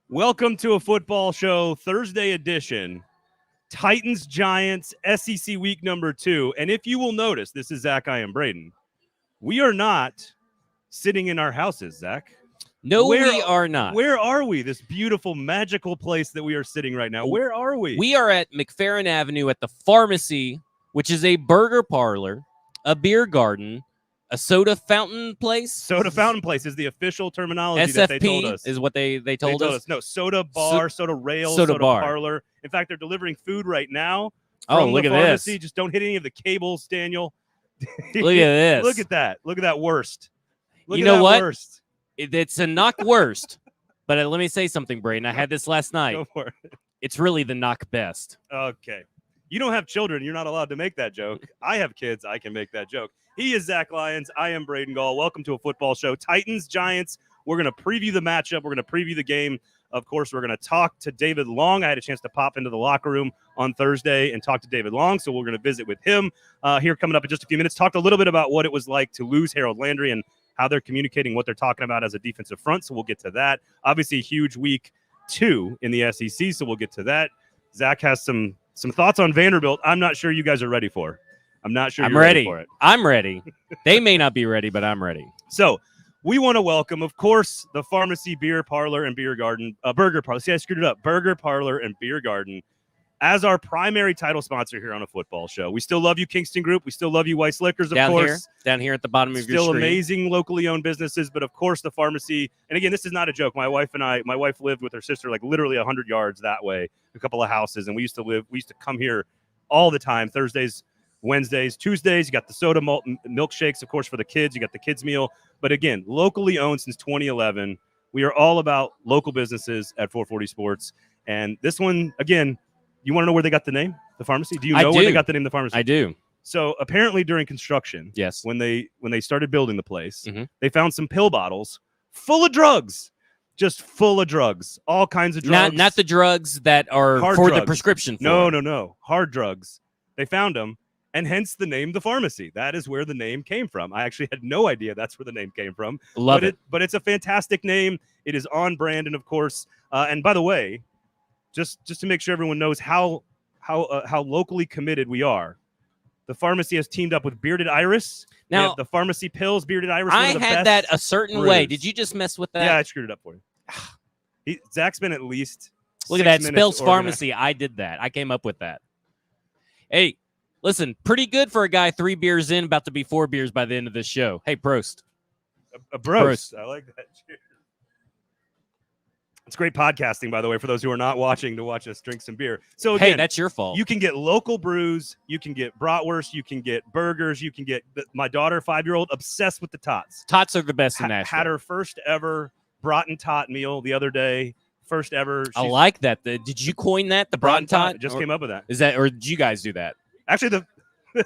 Welcome to a football show, Thursday edition. Titans, Giants, SEC week number 2. And if you will notice, this is Zach, I am Braden. We are not sitting in our houses, Zach. No, we are not. Where are we? This beautiful, magical place that we are sitting right now. Where are we? We are at McFerrin Avenue at the Pharmacy, which is a burger parlor, a beer garden, a soda fountain place. Soda fountain place is the official terminology SFP that they told us. Is what they told us. No, soda bar, soda rail, soda bar. parlor. In fact, they're delivering food right now. Oh, look the at pharmacy. this. Just don't hit any of the cables, Daniel. Look at this. Look at that. Look at that worst. You know what? Worst. It's a knock worst. But let me say something, Braden. I had this last night. Go for it. It's really the knock best. Okay. You don't have children. You're not allowed to make that joke. I have kids. I can make that joke. He is Zach Lyons. I am Braden Gall. Welcome to a football show. Titans, Giants. We're going to preview the matchup. We're going to preview the game. Of course, we're going to talk to David Long. I had a chance to pop into the locker room on Thursday and talk to David Long, so we're going to visit with him here coming up in just a few minutes. Talked a little bit about what it was like to lose Harold Landry and how they're communicating what they're talking about as a defensive front, so we'll get to that. Obviously, a huge week 2 in the SEC, so we'll get to that. Zach has some thoughts on Vanderbilt I'm not sure you guys are ready for. I'm not sure you're ready for it. I'm ready. They may not be ready, but I'm ready. So we want to welcome, of course, the Pharmacy Beer Parlor and Beer Garden, Burger Parlor. See, I screwed it up. Burger Parlor and Beer Garden as our primary title sponsor here on a football show. We still love you, Kingston Group. We still love you, Weiss Liquors, of course. Down here at the bottom of your Still screen. amazing locally owned businesses, but of course the pharmacy. And again, this is not a joke. My wife lived with her sister like literally 100 yards that way, a couple of houses, and we used to come here all the time, Thursdays, Wednesdays, Tuesdays. You got the soda malt milkshakes, of course, for the kids. You got the kids meal. But again, locally owned since 2011. We are all about local businesses at 440 Sports. And this one, again, you want to know where they got the name, the pharmacy? Do you know where they got the name, the pharmacy? I do. So apparently during construction, yes, when they started building the place, they found some pill bottles full of drugs. Just full of drugs, all kinds of drugs. Not the drugs that are hard for drugs. the prescription. No. Hard drugs. They found them, and hence the name The Pharmacy. That is where the name came from. I actually had no idea that's where the name came from. Love it. But it's a fantastic name. It is on brand, and of course, and by the way, just to make sure everyone knows how locally committed we are, the Pharmacy has teamed up with Bearded Iris. Now, the Pharmacy Pills, Bearded Iris. I had that a certain way. Did you just mess with that? Yeah, I screwed it up for you. Zach's been at least look at that. Spells Pharmacy. I did that. I came up with that. Hey, listen, pretty good for a guy 3 beers in, about to be 4 beers by the end of this show. Hey, Prost. A Prost. I like that. Cheers. It's great podcasting, by the way, for those who are not watching, to watch us drink some beer. So again, hey, that's your fault. You can get local brews. You can get bratwurst. You can get burgers. You can get my daughter, 5-year-old, obsessed with the tots. Tots are the best in Nashville. Had her first ever brat and tot meal the other day. First ever. I like that. Did you coin that? The brat and tot? Just came up with that. Is that, or did you guys do that? Actually,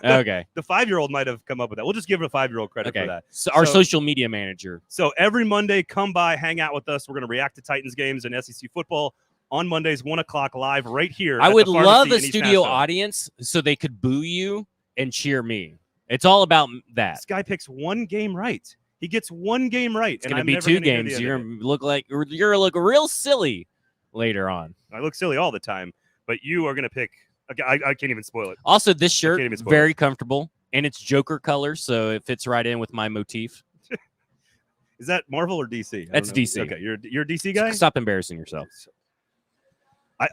okay. The 5-year-old might have come up with that. We'll just give a 5-year-old credit for that. So our social media manager. So every Monday, come by, hang out with us. We're going to react to Titans games and SEC football on Mondays, 1 o'clock live right here. I would love a studio audience so they could boo you and cheer me. It's all about that. This guy picks one game right. He gets one game right. It's going to be 2 games. You're going to look like you're look real silly later on. I look silly all the time, but you are going to pick. I can't even spoil it. Also, this shirt very comfortable, and it's Joker color, so it fits right in with my motif. Is that Marvel or DC? That's DC. Okay, you're a DC guy. Stop embarrassing yourself.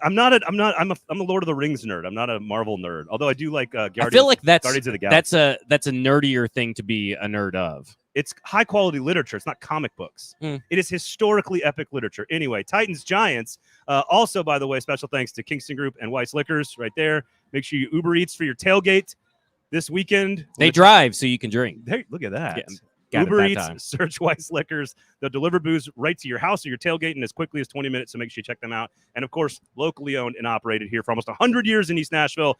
I'm a Lord of the Rings nerd. I'm not a Marvel nerd. Although I do like Guardians. I feel like Guardians of the Galaxy. That's a nerdier thing to be a nerd of. It's high quality literature. It's not comic books. It is historically epic literature. Anyway, Titans, Giants. Also, by the way, special thanks to Kingston Group and Weiss Liquors right there. Make sure you Uber Eats for your tailgate this weekend. They drive so you can drink. Hey, look at that. Yeah, Uber Eats, search Weiss Liquors. They'll deliver booze right to your house or your tailgate in as quickly as 20 minutes, so make sure you check them out. And, of course, locally owned and operated here for almost 100 years in East Nashville.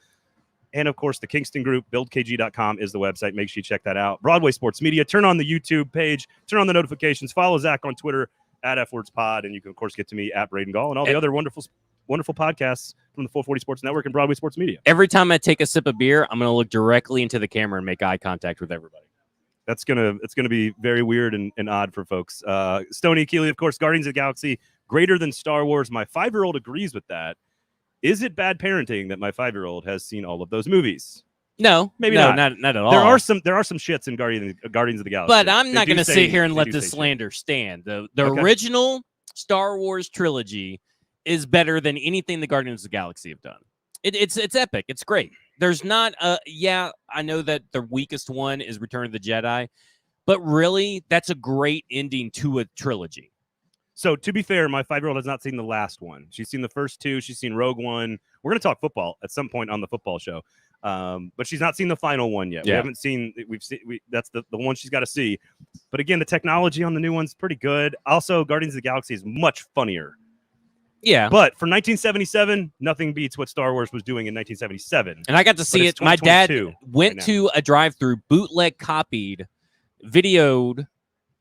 And, of course, the Kingston Group, buildkg.com is the website. Make sure you check that out. Broadway Sports Media. Turn on the YouTube page. Turn on the notifications. Follow Zach on Twitter at FWordsPod. And you can, of course, get to me at Braden Gall and all the other wonderful podcasts from the 440 Sports Network and Broadway Sports Media. Every time I take a sip of beer, I'm going to look directly into the camera and make eye contact with everybody. It's gonna be very weird and odd for folks. Stoney Keeley, of course, Guardians of the Galaxy greater than Star Wars. My 5-year-old agrees with that. Is it bad parenting that my 5-year-old has seen all of those movies? No, maybe not at all. There are some shits in Guardians of the Galaxy. But I'm not going to sit here and let this slander stand. The original Star Wars trilogy is better than anything the Guardians of the Galaxy have done. It's epic. It's great. There's not I know that the weakest one is Return of the Jedi, but really that's a great ending to a trilogy. So to be fair, my 5-year-old has not seen the last one. She's seen the first 2. She's seen Rogue One. We're going to talk football at some point on the football show. But she's not seen the final one yet. Yeah. That's the one she's got to see. But again, the technology on the new one's pretty good. Also, Guardians of the Galaxy is much funnier. Yeah. But for 1977, nothing beats what Star Wars was doing in 1977. And I got to see it. My dad went to a drive-through, bootleg copied, videoed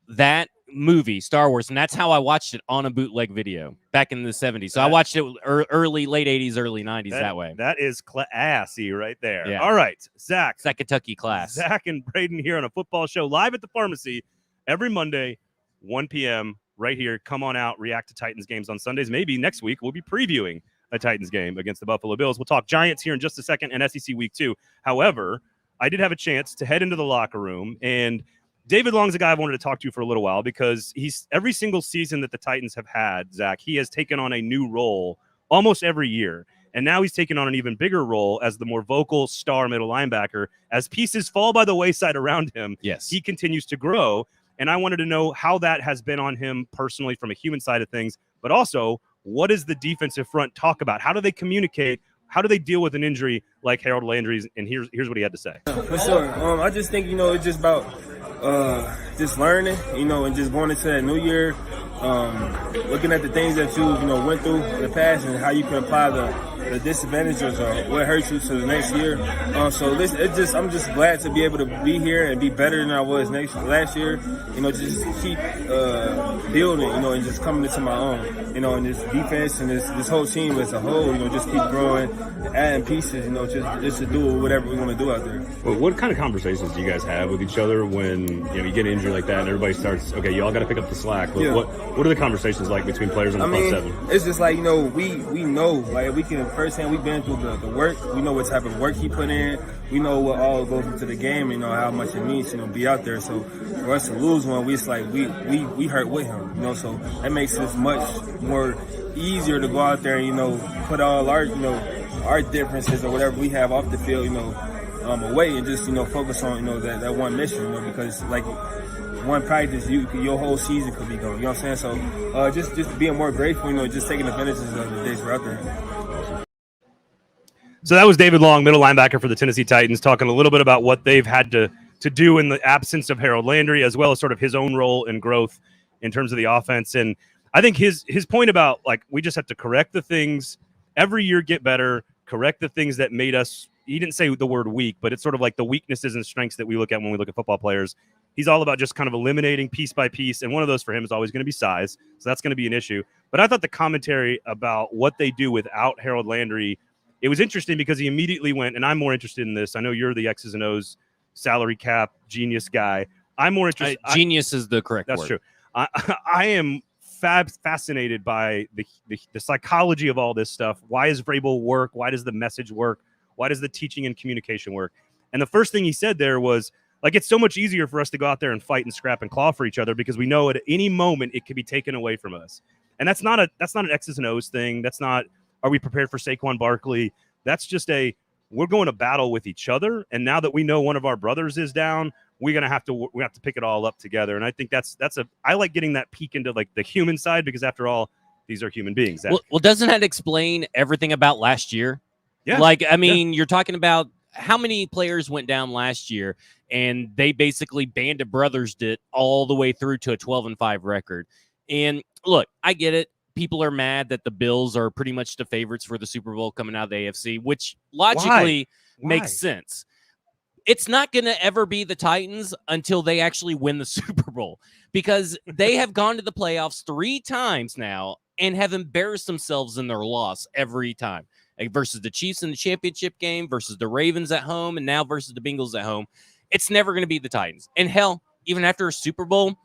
that movie, Star Wars, and that's how I watched it on a bootleg video back in the 70s. So I watched it late 80s, early 90s that way. That is classy right there. Yeah. All right, Zach. That Kentucky class. Zach and Braden here on a football show live at the pharmacy every Monday, 1 p.m. right here. Come on out, react to Titans games on Sundays. Maybe next week we'll be previewing a Titans game against the Buffalo Bills. We'll talk Giants here in just a second and SEC Week 2. However, I did have a chance to head into the locker room, and David Long's a guy I wanted to talk to for a little while because he's every single season that the Titans have had, Zach, he has taken on a new role almost every year. And now he's taken on an even bigger role as the more vocal star middle linebacker. As pieces fall by the wayside around him, yes, he continues to grow. And I wanted to know how that has been on him personally from a human side of things, but also what does the defensive front talk about? How do they communicate? How do they deal with an injury like Harold Landry's? And here's what he had to say. For sure. I just think, it's just about just learning, and just going into that new year, looking at the things that you went through in the past and how you can apply the disadvantages or what hurts you to the next year. So I'm just glad to be able to be here and be better than I was last year. Just keep building, and just coming into my own. And this defense and this whole team as a whole, just keep growing, adding pieces, just to do whatever we want to do out there. Well, what kind of conversations do you guys have with each other when you get injured like that and everybody starts, okay, you all got to pick up the slack? But what are the conversations like between players on the front seven? It's just like, we know, like we can firsthand, we've been through the work. We know what type of work he put in. We know what all goes into the game. How much it means, be out there. So for us to lose one, it's like we hurt with him. So that makes it much more easier to go out there and put all our our differences or whatever we have off the field away and just focus on that one mission. Because like one practice, your whole season could be gone. You know what I'm saying? So just being more grateful, just taking advantage of the days we're out there. So that was David Long, middle linebacker for the Tennessee Titans, talking a little bit about what they've had to do in the absence of Harold Landry, as well as sort of his own role and growth in terms of the offense. And I think his point about, like, we just have to correct the things every year, get better, correct the things that made us, he didn't say the word weak, but it's sort of like the weaknesses and strengths that we look at when we look at football players. He's all about just kind of eliminating piece by piece. And one of those for him is always going to be size. So that's going to be an issue. But I thought the commentary about what they do without Harold Landry, it was interesting because he immediately went, and I'm more interested in this. I know you're the X's and O's salary cap genius guy. I'm more interested. Genius is the correct word. That's true. I am fascinated by the psychology of all this stuff. Why does Vrabel work? Why does the message work? Why does the teaching and communication work? And the first thing he said there was, like, it's so much easier for us to go out there and fight and scrap and claw for each other because we know at any moment it could be taken away from us. And that's not an X's and O's thing. That's not, are we prepared for Saquon Barkley? That's just we're going to battle with each other. And now that we know one of our brothers is down, we have to pick it all up together. And I think I like getting that peek into like the human side because after all, these are human beings. Well, doesn't that explain everything about last year? Yeah. Like, I mean, you're talking about how many players went down last year and they basically Band of Brothers did all the way through to a 12-5 record. And look, I get it. People are mad that the Bills are pretty much the favorites for the Super Bowl coming out of the AFC, which logically makes sense. It's not going to ever be the Titans until they actually win the Super Bowl because they have gone to the playoffs 3 times now and have embarrassed themselves in their loss every time. Like versus the Chiefs in the championship game, versus the Ravens at home, and now versus the Bengals at home. It's never going to be the Titans. And hell, even after a Super Bowl,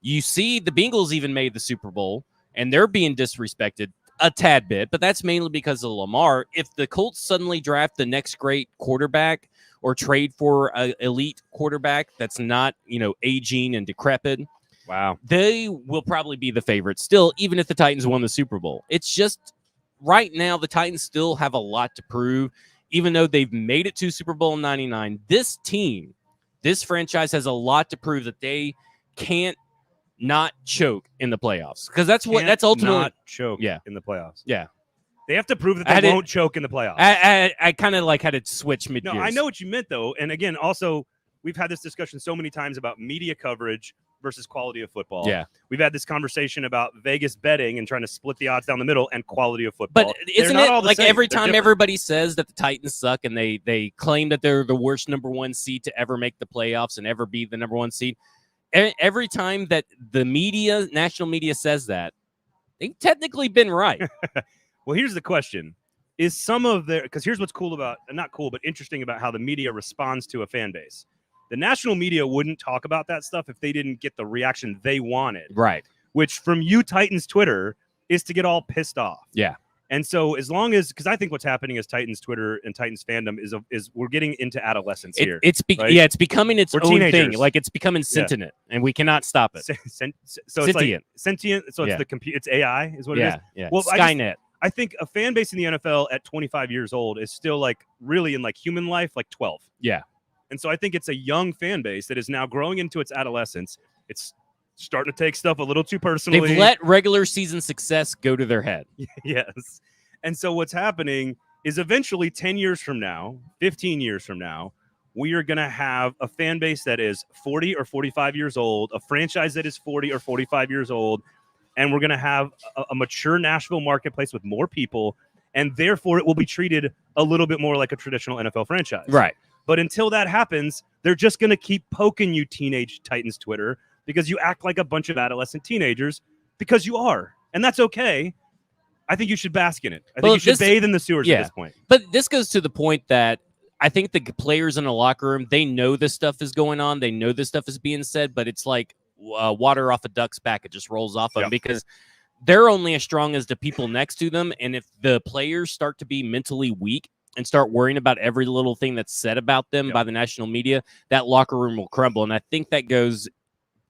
you see the Bengals even made the Super Bowl. and they're being disrespected a tad bit, but that's mainly because of Lamar. If the Colts suddenly draft the next great quarterback or trade for an elite quarterback that's not, aging and decrepit, Wow. they will probably be the favorite still, even if the Titans won the Super Bowl. It's just right now the Titans still have a lot to prove, even though they've made it to Super Bowl 99. This team, this franchise has a lot to prove that they can't not choke in the playoffs, because that's ultimately not choke in the playoffs. Yeah. They have to prove that they won't choke in the playoffs. I kind of had to switch mid-years. No, I know what you meant, though. And again, also, we've had this discussion so many times about media coverage versus quality of football. Yeah. We've had this conversation about Vegas betting and trying to split the odds down the middle and quality of football. But isn't it like same. every They're time different. everybody says that the Titans suck and they claim that they're the worst number one seed to ever make the playoffs and ever be the number one seed? Every time that the media, national media, says that, they've technically been right. Well, here's the question. Is some of their – because here's what's cool about – not cool, but interesting about how the media responds to a fan base. The national media wouldn't talk about that stuff if they didn't get the reaction they wanted. Right. Which from you Titans Twitter is to get all pissed off. Yeah. And so as long as – because I think what's happening is Titans Twitter and Titans fandom is we're getting into adolescence here. It's becoming its We're own teenagers. thing. Like it's becoming sentient, and we cannot stop it. So Sentient. it's like sentient. So it's it's AI is what it is. Yeah. Well, Skynet. I think a fan base in the NFL at 25 years old is still like really in like human life, like 12. Yeah. And so I think it's a young fan base that is now growing into its adolescence. It's starting to take stuff a little too personally. They've let regular season success go to their head. Yes. And so what's happening is eventually 10 years from now, 15 years from now, we are going to have a fan base that is 40 or 45 years old, a franchise that is 40 or 45 years old, and we're going to have a mature Nashville marketplace with more people, and therefore it will be treated a little bit more like a traditional NFL franchise. Right. But until that happens, they're just going to keep poking you teenage Titans Twitter because you act like a bunch of adolescent teenagers, because you are. And that's okay. I think you should bask in it. I think you should bathe in the sewers at this point. But this goes to the point that I think the players in the locker room, they know this stuff is going on. They know this stuff is being said, but it's like water off a duck's back. It just rolls off them because they're only as strong as the people next to them. And if the players start to be mentally weak and start worrying about every little thing that's said about them by the national media, that locker room will crumble. And I think that goes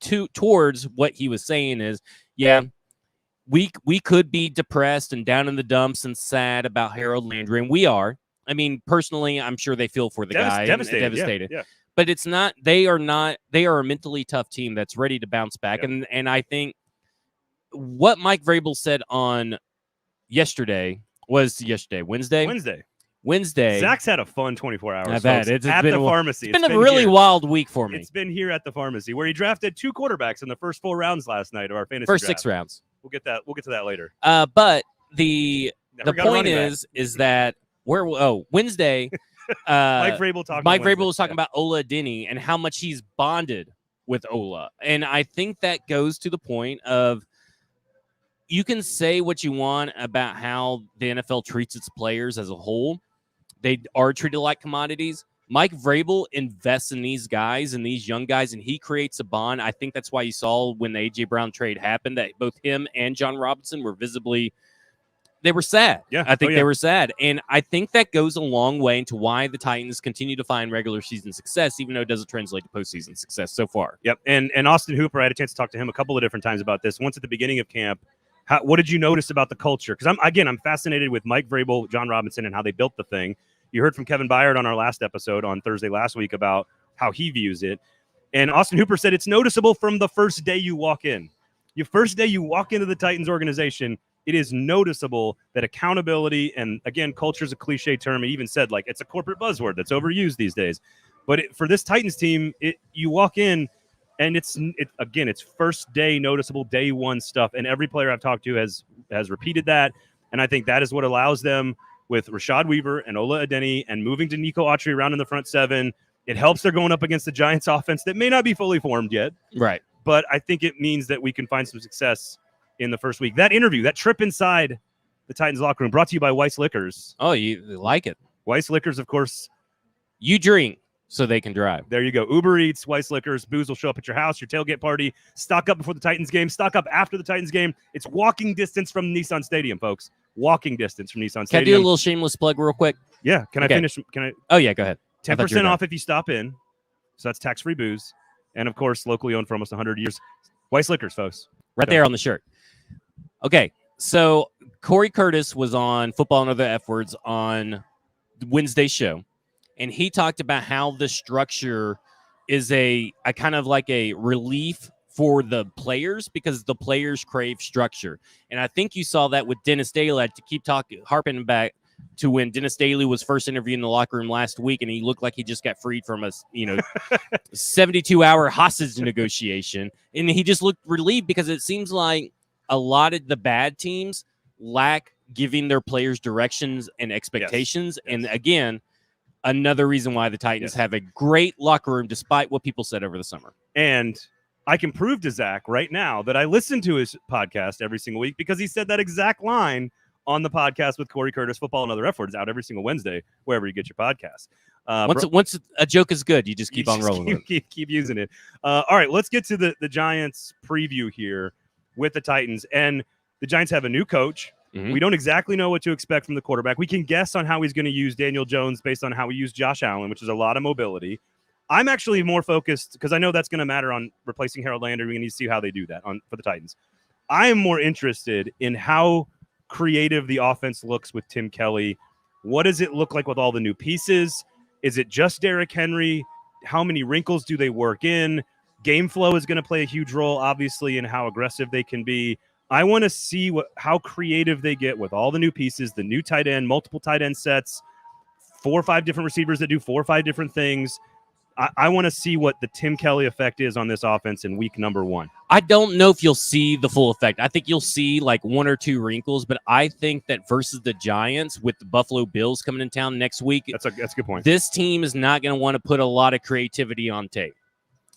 towards what he was saying is, we could be depressed and down in the dumps and sad about Harold Landry, and we are. I mean, personally, I'm sure they feel for the guy. Devastated. Yeah. But it's not. They are a mentally tough team that's ready to bounce back. And I think what Mike Vrabel said on Wednesday. Zach's had a fun 24 hours. I bet. It's at the pharmacy. It's been a really wild week for me. It's been here at the pharmacy where he drafted 2 quarterbacks in the first 4 rounds last night of our fantasy first draft. 6 rounds. We'll get to that later. But the point is that Wednesday, Mike Vrabel was talking about Ola Adeniyi and how much he's bonded with Ola, and I think that goes to the point of you can say what you want about how the NFL treats its players as a whole. They are treated like commodities. Mike Vrabel invests in these guys and these young guys, and he creates a bond. I think that's why you saw when the A.J. Brown trade happened that both him and John Robinson were visibly – they were sad. Yeah. I think they were sad. And I think that goes a long way into why the Titans continue to find regular season success, even though it doesn't translate to postseason success so far. Yep. And Austin Hooper, I had a chance to talk to him a couple of different times about this. Once at the beginning of camp, what did you notice about the culture? Because I'm fascinated with Mike Vrabel, John Robinson, and how they built the thing. You heard from Kevin Byard on our last episode on Thursday last week about how he views it. And Austin Hooper said it's noticeable from the first day you walk in. Your first day you walk into the Titans organization, it is noticeable that accountability, and again, culture is a cliche term. He even said, like, it's a corporate buzzword that's overused these days. But for this Titans team, you walk in, and it's first day noticeable, day one stuff. And every player I've talked to has repeated that. And I think that is what allows them, with Rashad Weaver and Ola Adeniyi and moving to Nico Autry around in the front 7. It helps they're going up against the Giants offense that may not be fully formed yet. Right. But I think it means that we can find some success in the first week. That interview, that trip inside the Titans locker room, brought to you by Weiss Liquors. Oh, you like it. Weiss Liquors, of course. You drink. so they can drive. There you go. Uber Eats, Weiss Liquors, booze will show up at your house, your tailgate party. Stock up before the Titans game. Stock up after the Titans game. It's walking distance from Nissan Stadium, folks. Walking distance from Nissan Stadium. Can I do a little shameless plug real quick? Yeah. Can I finish? Can I? Oh, yeah, go ahead. 10% off if you stop in. So that's tax-free booze. And, of course, locally owned for almost 100 years. Weiss Liquors, folks. Right there on the shirt. Okay, so Corey Curtis was on Football and Other F Words on Wednesday's show, and he talked about how the structure is a kind of like a relief for the players because the players crave structure. And I think you saw that with Dennis Daly. I keep harping back to when Dennis Daly was first interviewed in the locker room last week, and he looked like he just got freed from a 72-hour hostage negotiation, and he just looked relieved because it seems like a lot of the bad teams lack giving their players directions and expectations. Yes. And again, another reason why the Titans have a great locker room, despite what people said over the summer. And I can prove to Zach right now that I listen to his podcast every single week because he said that exact line on the podcast with Corey Curtis, Football and Other F Words, out every single Wednesday, wherever you get your podcast. Once a joke is good, you just keep on rolling. Keep using it. All right, let's get to the Giants preview here with the Titans. And the Giants have a new coach. Mm-hmm. We don't exactly know what to expect from the quarterback. We can guess on how he's going to use Daniel Jones based on how he used Josh Allen, which is a lot of mobility. I'm actually more focused because I know that's going to matter on replacing Harold Landry. We need to see how they do that for the Titans. I am more interested in how creative the offense looks with Tim Kelly. What does it look like with all the new pieces? Is it just Derrick Henry? How many wrinkles do they work in? Game flow is going to play a huge role, obviously, in how aggressive they can be. I want to see how creative they get with all the new pieces, the new tight end, multiple tight end sets, 4 or 5 different receivers that do 4 or 5 different things. I want to see what the Tim Kelly effect is on this offense in week number 1. I don't know if you'll see the full effect. I think you'll see like 1 or 2 wrinkles, but I think that versus the Giants with the Buffalo Bills coming in town next week, that's a good point. This team is not going to want to put a lot of creativity on tape.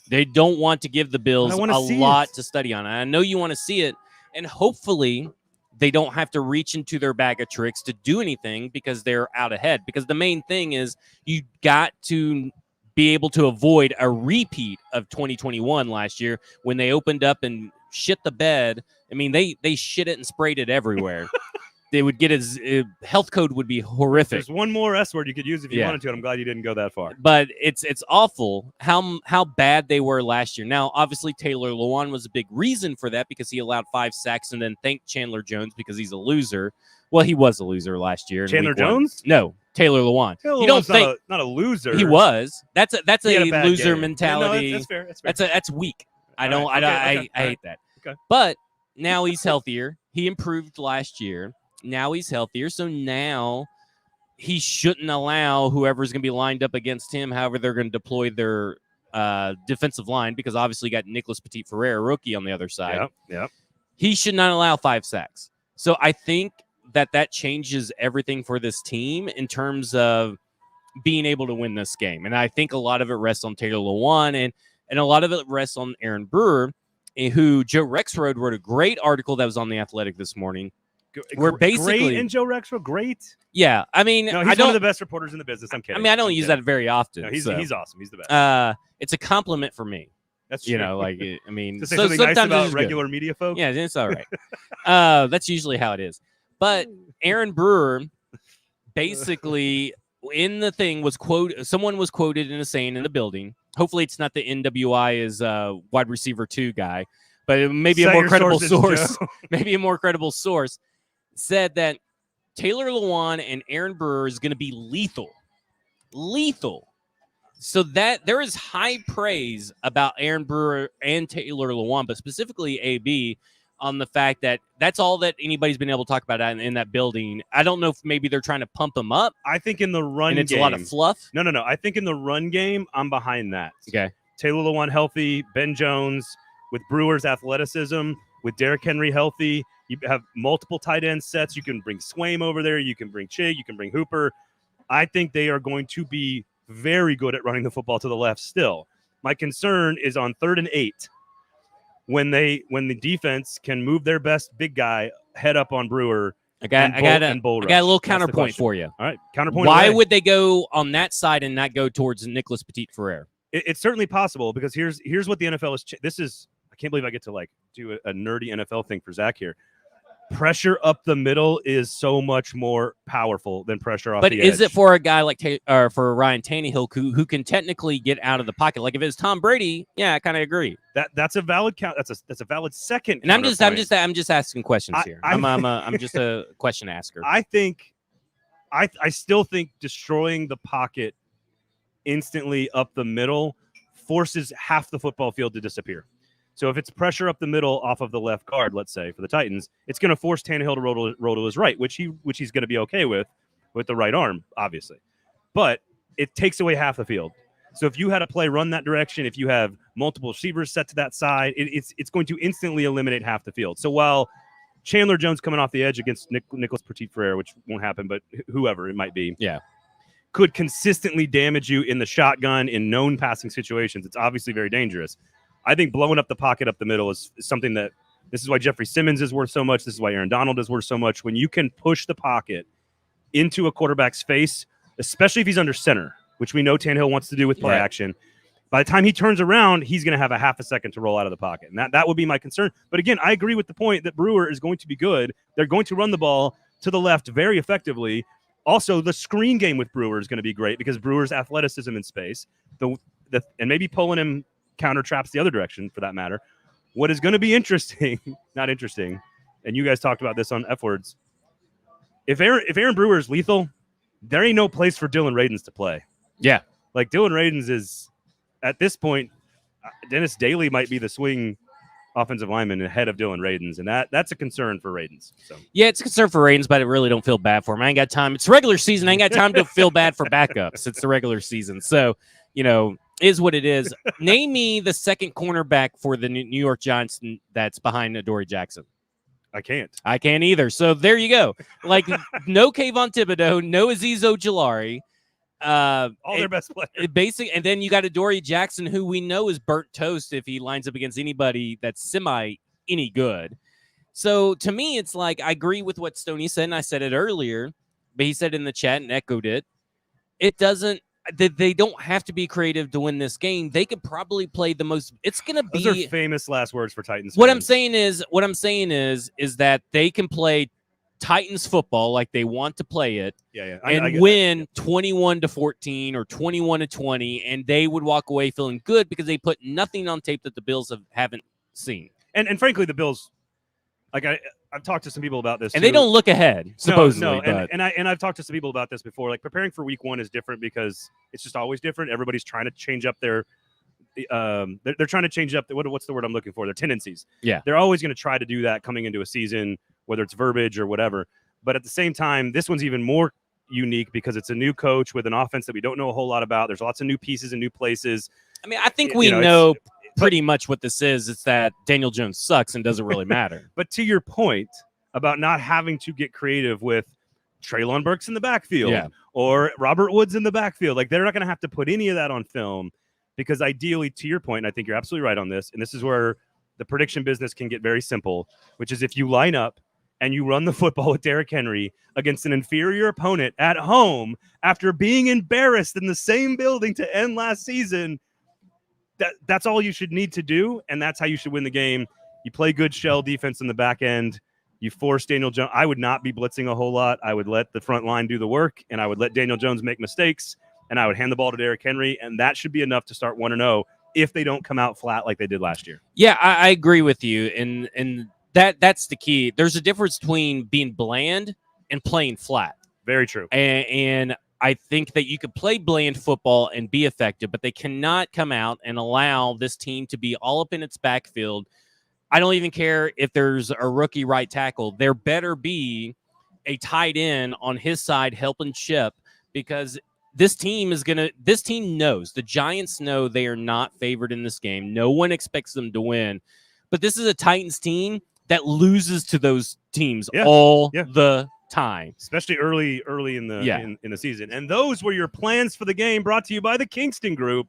They don't want to give the Bills a lot to study on. I know you want to see it, and hopefully they don't have to reach into their bag of tricks to do anything because they're out ahead. Because the main thing is you got to be able to avoid a repeat of 2021 last year when they opened up and shit the bed. I mean, they shit it and sprayed it everywhere. They would get his health code would be horrific. There's one more S word you could use if you wanted to, and I'm glad you didn't go that far. But it's awful how bad they were last year. Now, obviously, Taylor Lewan was a big reason for that because he allowed 5 sacks and then thanked Chandler Jones because he's a loser. Well, he was a loser last year. Chandler Jones? No, Taylor Lewan. You don't think not a loser? He was. That's a loser mentality. Yeah, no, that's fair. That's weak. I hate that. Okay. But now he's healthier. He improved last year. Now he's healthier, so now he shouldn't allow whoever's going to be lined up against him, however they're going to deploy their defensive line, because obviously you got Nicholas Petit-Ferrer, rookie, on the other side. Yep. He should not allow 5 sacks. So I think that changes everything for this team in terms of being able to win this game. And I think a lot of it rests on Taylor Lewan, and a lot of it rests on Aaron Brewer, who Joe Rexrode wrote a great article that was on The Athletic this morning. We're basically great in Joe Rexrode. Great. Yeah, I mean, no, he's one of the best reporters in the business. I'm kidding. I mean, I don't use that very often. No, he's awesome. He's the best. It's a compliment for me. That's true. I mean, to say something nice about regular media folks. Yeah, it's all right. That's usually how it is. But Aaron Brewer, basically, in the thing someone was quoted in a saying in the building. Hopefully, it's not the NWI is wide receiver 2 guy, but maybe a more credible source. Maybe a more credible source said that Taylor Lewan and Aaron Brewer is going to be lethal. So that there is high praise about Aaron Brewer and Taylor Lewan, but specifically AB, on the fact that that's all that anybody's been able to talk about in that building. I don't know if maybe they're trying to pump them up. I think in the run game, it's a lot of fluff. No. I think in the run game, I'm behind that. Okay. Taylor Lewan healthy, Ben Jones with Brewer's athleticism, with Derrick Henry healthy. You have multiple tight end sets. You can bring Swaim over there. You can bring Chig. You can bring Hooper. I think they are going to be very good at running the football to the left still. My concern is on 3rd and 8 when the defense can move their best big guy head up on Brewer I got a little counterpoint for you. All right, counterpoint. Why away. would they go on that side and not go towards Nicholas Petit-Frere? It's certainly possible because here's what the NFL is. This is I can't believe I get to like do a nerdy NFL thing for Zach here. Pressure up the middle is so much more powerful than pressure off the edge. But is it for a guy like for Ryan Tannehill who can technically get out of the pocket? Like if it's Tom Brady, yeah, I kind of agree. That's a valid count. That's a valid second. And I'm just asking questions here. I'm just a question asker. I still think destroying the pocket instantly up the middle forces half the football field to disappear. So if it's pressure up the middle off of the left guard, let's say for the Titans, it's going to force Tannehill to roll to his right, which he's going to be okay with the right arm, obviously. But it takes away half the field. So if you had a play run that direction, if you have multiple receivers set to that side, it's going to instantly eliminate half the field. So while Chandler Jones coming off the edge against Nicholas Petit-Frere, which won't happen, but whoever it might be, could consistently damage you in the shotgun in known passing situations, it's obviously very dangerous. I think blowing up the pocket up the middle is something that this is why Jeffrey Simmons is worth so much. This is why Aaron Donald is worth so much. When you can push the pocket into a quarterback's face, especially if he's under center, which we know Tannehill wants to do with play action, by the time he turns around, he's going to have a half a second to roll out of the pocket. And that would be my concern. But again, I agree with the point that Brewer is going to be good. They're going to run the ball to the left very effectively. Also, the screen game with Brewer is going to be great because Brewer's athleticism in space, and maybe pulling him counter traps the other direction for that matter. What is going to be interesting, not interesting, and you guys talked about this on F Words. If Aaron Brewer is lethal, there ain't no place for Dylan Radins to play. Yeah. Like Dylan Radins is, at this point, Dennis Daly might be the swing offensive lineman ahead of Dylan Radins, and that's a concern for Radins. So. Yeah, it's a concern for Radins, but I really don't feel bad for him. I ain't got time. It's regular season. I ain't got time to feel bad for backups. It's the regular season. So, is what it is. Name me the second cornerback for the New York Giants that's behind Adoree Jackson. I can't either. So there you go. Like no Kayvon Thibodeau, no Azeez Ojulari. All their best players. Basic, and then you got Adoree Jackson, who we know is burnt toast if he lines up against anybody that's any good. So to me, it's like I agree with what Stoney said, and I said it earlier, but he said in the chat and echoed it. It doesn't. They don't have to be creative to win this game. They could probably play the most. It's going to be. Those are famous last words for Titans. What I'm saying is that they can play Titans football like they want to play it. And win 21-14 or 21-20, and they would walk away feeling good because they put nothing on tape that the Bills haven't seen. And frankly, the Bills, like I've talked to some people about this, and they don't look ahead. Supposedly, and I've talked to some people about this before. Like preparing for Week 1 is different because it's just always different. Everybody's trying to change up their. They're trying to change up what's the word I'm looking for? Their tendencies. Yeah, they're always going to try to do that coming into a season, whether it's verbiage or whatever. But at the same time, this one's even more unique because it's a new coach with an offense that we don't know a whole lot about. There's lots of new pieces and new places. I mean, I think we know pretty much what this is. It's that Daniel Jones sucks and doesn't really matter. But to your point about not having to get creative with Treylon Burks in the backfield or Robert Woods in the backfield, like they're not going to have to put any of that on film because ideally, to your point, and I think you're absolutely right on this, and this is where the prediction business can get very simple, which is if you line up and you run the football with Derrick Henry against an inferior opponent at home after being embarrassed in the same building to end last season, that's all you should need to do, and that's how you should win the game. You play good shell defense in the back end. You force Daniel Jones. I would not be blitzing a whole lot. I would let the front line do the work, and I would let Daniel Jones make mistakes, and I would hand the ball to Derrick Henry, and that should be enough to start 1-0 if they don't come out flat like they did last year. Yeah, I agree with you, and that's the key. There's a difference between being bland and playing flat. Very true. And I think that you could play bland football and be effective, but they cannot come out and allow this team to be all up in its backfield. I don't even care if there's a rookie right tackle. There better be a tight end on his side helping Chip because this team knows, the Giants know they are not favored in this game. No one expects them to win. But this is a Titans team that loses to those teams all the time, especially early in the in the season. And those were your plans for the game, brought to you by the Kingston Group.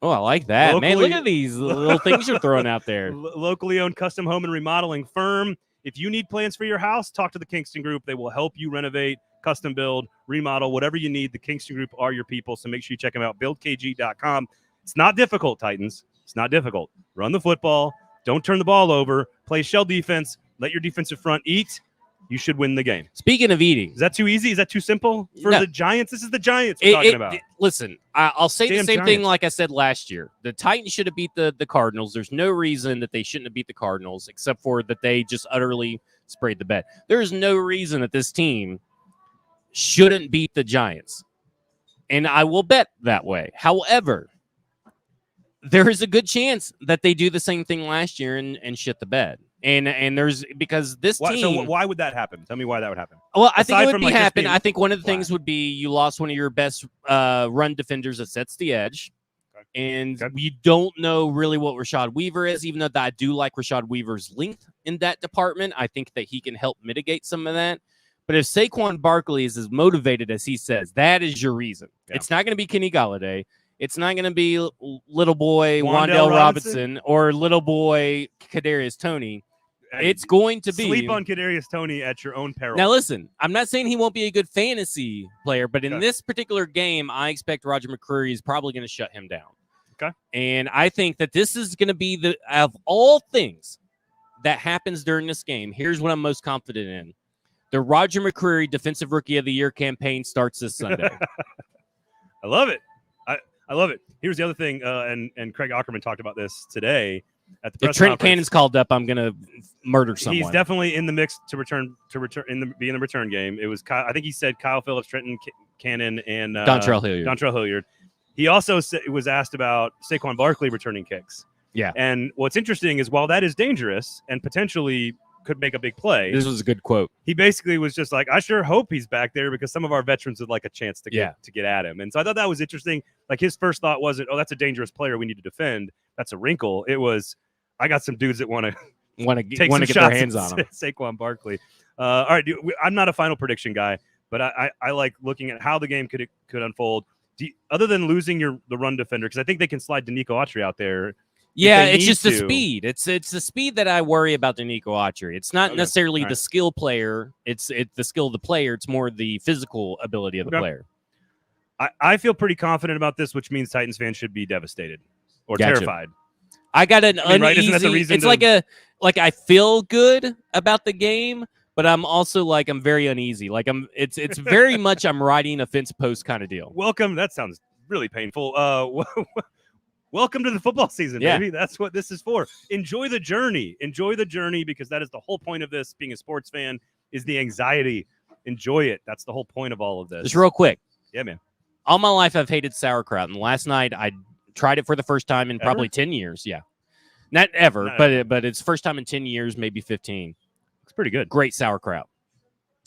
Oh, I like that, man. Look at these little things you're throwing out there. Locally owned custom home and remodeling firm. If you need plans for your house, talk to the Kingston Group. They will help you renovate, custom build, remodel, whatever you need. The Kingston Group are your people, so make sure you check them out. BuildKG.com. It's not difficult, Titans. It's not difficult. Run the football. Don't turn the ball over. Play shell defense. Let your defensive front eat. You should win the game. Speaking of eating. Is that too easy? Is that too simple for No. the Giants? This is the Giants we're talking about. Listen, I'll say the Damn same thing Giants. like I said last year. The Titans should have beat the Cardinals. There's no reason that they shouldn't have beat the Cardinals, except for that they just utterly sprayed the bed. There is no reason that this team shouldn't beat the Giants. And I will bet that way. However, there is a good chance that they do the same thing last year and shit the bed. And there's because this team. So why would that happen? Tell me why that would happen. Well, I think Aside it would from, be like, just happen. being I think one of the flat. things would be you lost one of your best run defenders that sets the edge. Okay. And Okay. we don't know really what Rashad Weaver is, even though I do like Rashad Weaver's length in that department. I think that he can help mitigate some of that. But if Saquon Barkley is as motivated as he says, that is your reason. Yeah. It's not going to be Kenny Galladay. It's not going to be little boy Wan'Dale Wan'Dale Robinson or little boy Kadarius Toney. Hey, It's going to be sleep on Kadarius Toney at your own peril. Now, listen, I'm not saying he won't be a good fantasy player, but in Okay. this particular game, I expect Roger McCreary is probably going to shut him down. Okay. And I think that this is going to be of all things that happens during this game, here's what I'm most confident in. The Roger McCreary Defensive Rookie of the Year campaign starts this Sunday. I love it. I love it. Here's the other thing, and Craig Ackerman talked about this today at the If press Trent conference. Cannon's called up, I'm going to murder someone. He's definitely in the mix to be in the return game. It was I think he said Kyle Phillips, Trenton Cannon, and Dontrell Hilliard. Dontrell Hilliard. He also was asked about Saquon Barkley returning kicks. Yeah. And what's interesting is while that is dangerous and potentially could make a big play, This was a good quote. he basically was just like, I sure hope he's back there because some of our veterans would like a chance to get at him. And so I thought that was interesting. Like his first thought wasn't, oh, that's a dangerous player we need to defend. That's a wrinkle. It was, I got some dudes that want to Want to take get some their shots hands at on him. Saquon Barkley. All right, dude, I'm not a final prediction guy, but I like looking at how the game could unfold. Other than losing the run defender, because I think they can slide Danico Autry out there. Yeah, they it's need just the to. speed. It's the speed that I worry about Danico Autry. It's not Okay. necessarily All the right. skill player. It's the skill of the player. It's more the physical ability of the Okay. player. I feel pretty confident about this, which means Titans fans should be devastated or Gotcha. terrified. I got an I mean, right? uneasy. Isn't that the reason It's to- like I feel good about the game, but I'm also I'm very uneasy. It's very much I'm riding a fence post kind of deal. Welcome. That sounds really painful. Welcome to the football season, Yeah. baby. That's what this is for. Enjoy the journey. Enjoy the journey because that is the whole point of this. Being a sports fan is the anxiety. Enjoy it. That's the whole point of all of this. Just real quick. Yeah, man. All my life I've hated sauerkraut, and last night I tried it for the first time in probably 10 years. Yeah, not ever, Not but it's first time in 10 years, maybe 15. It's pretty good. Great sauerkraut,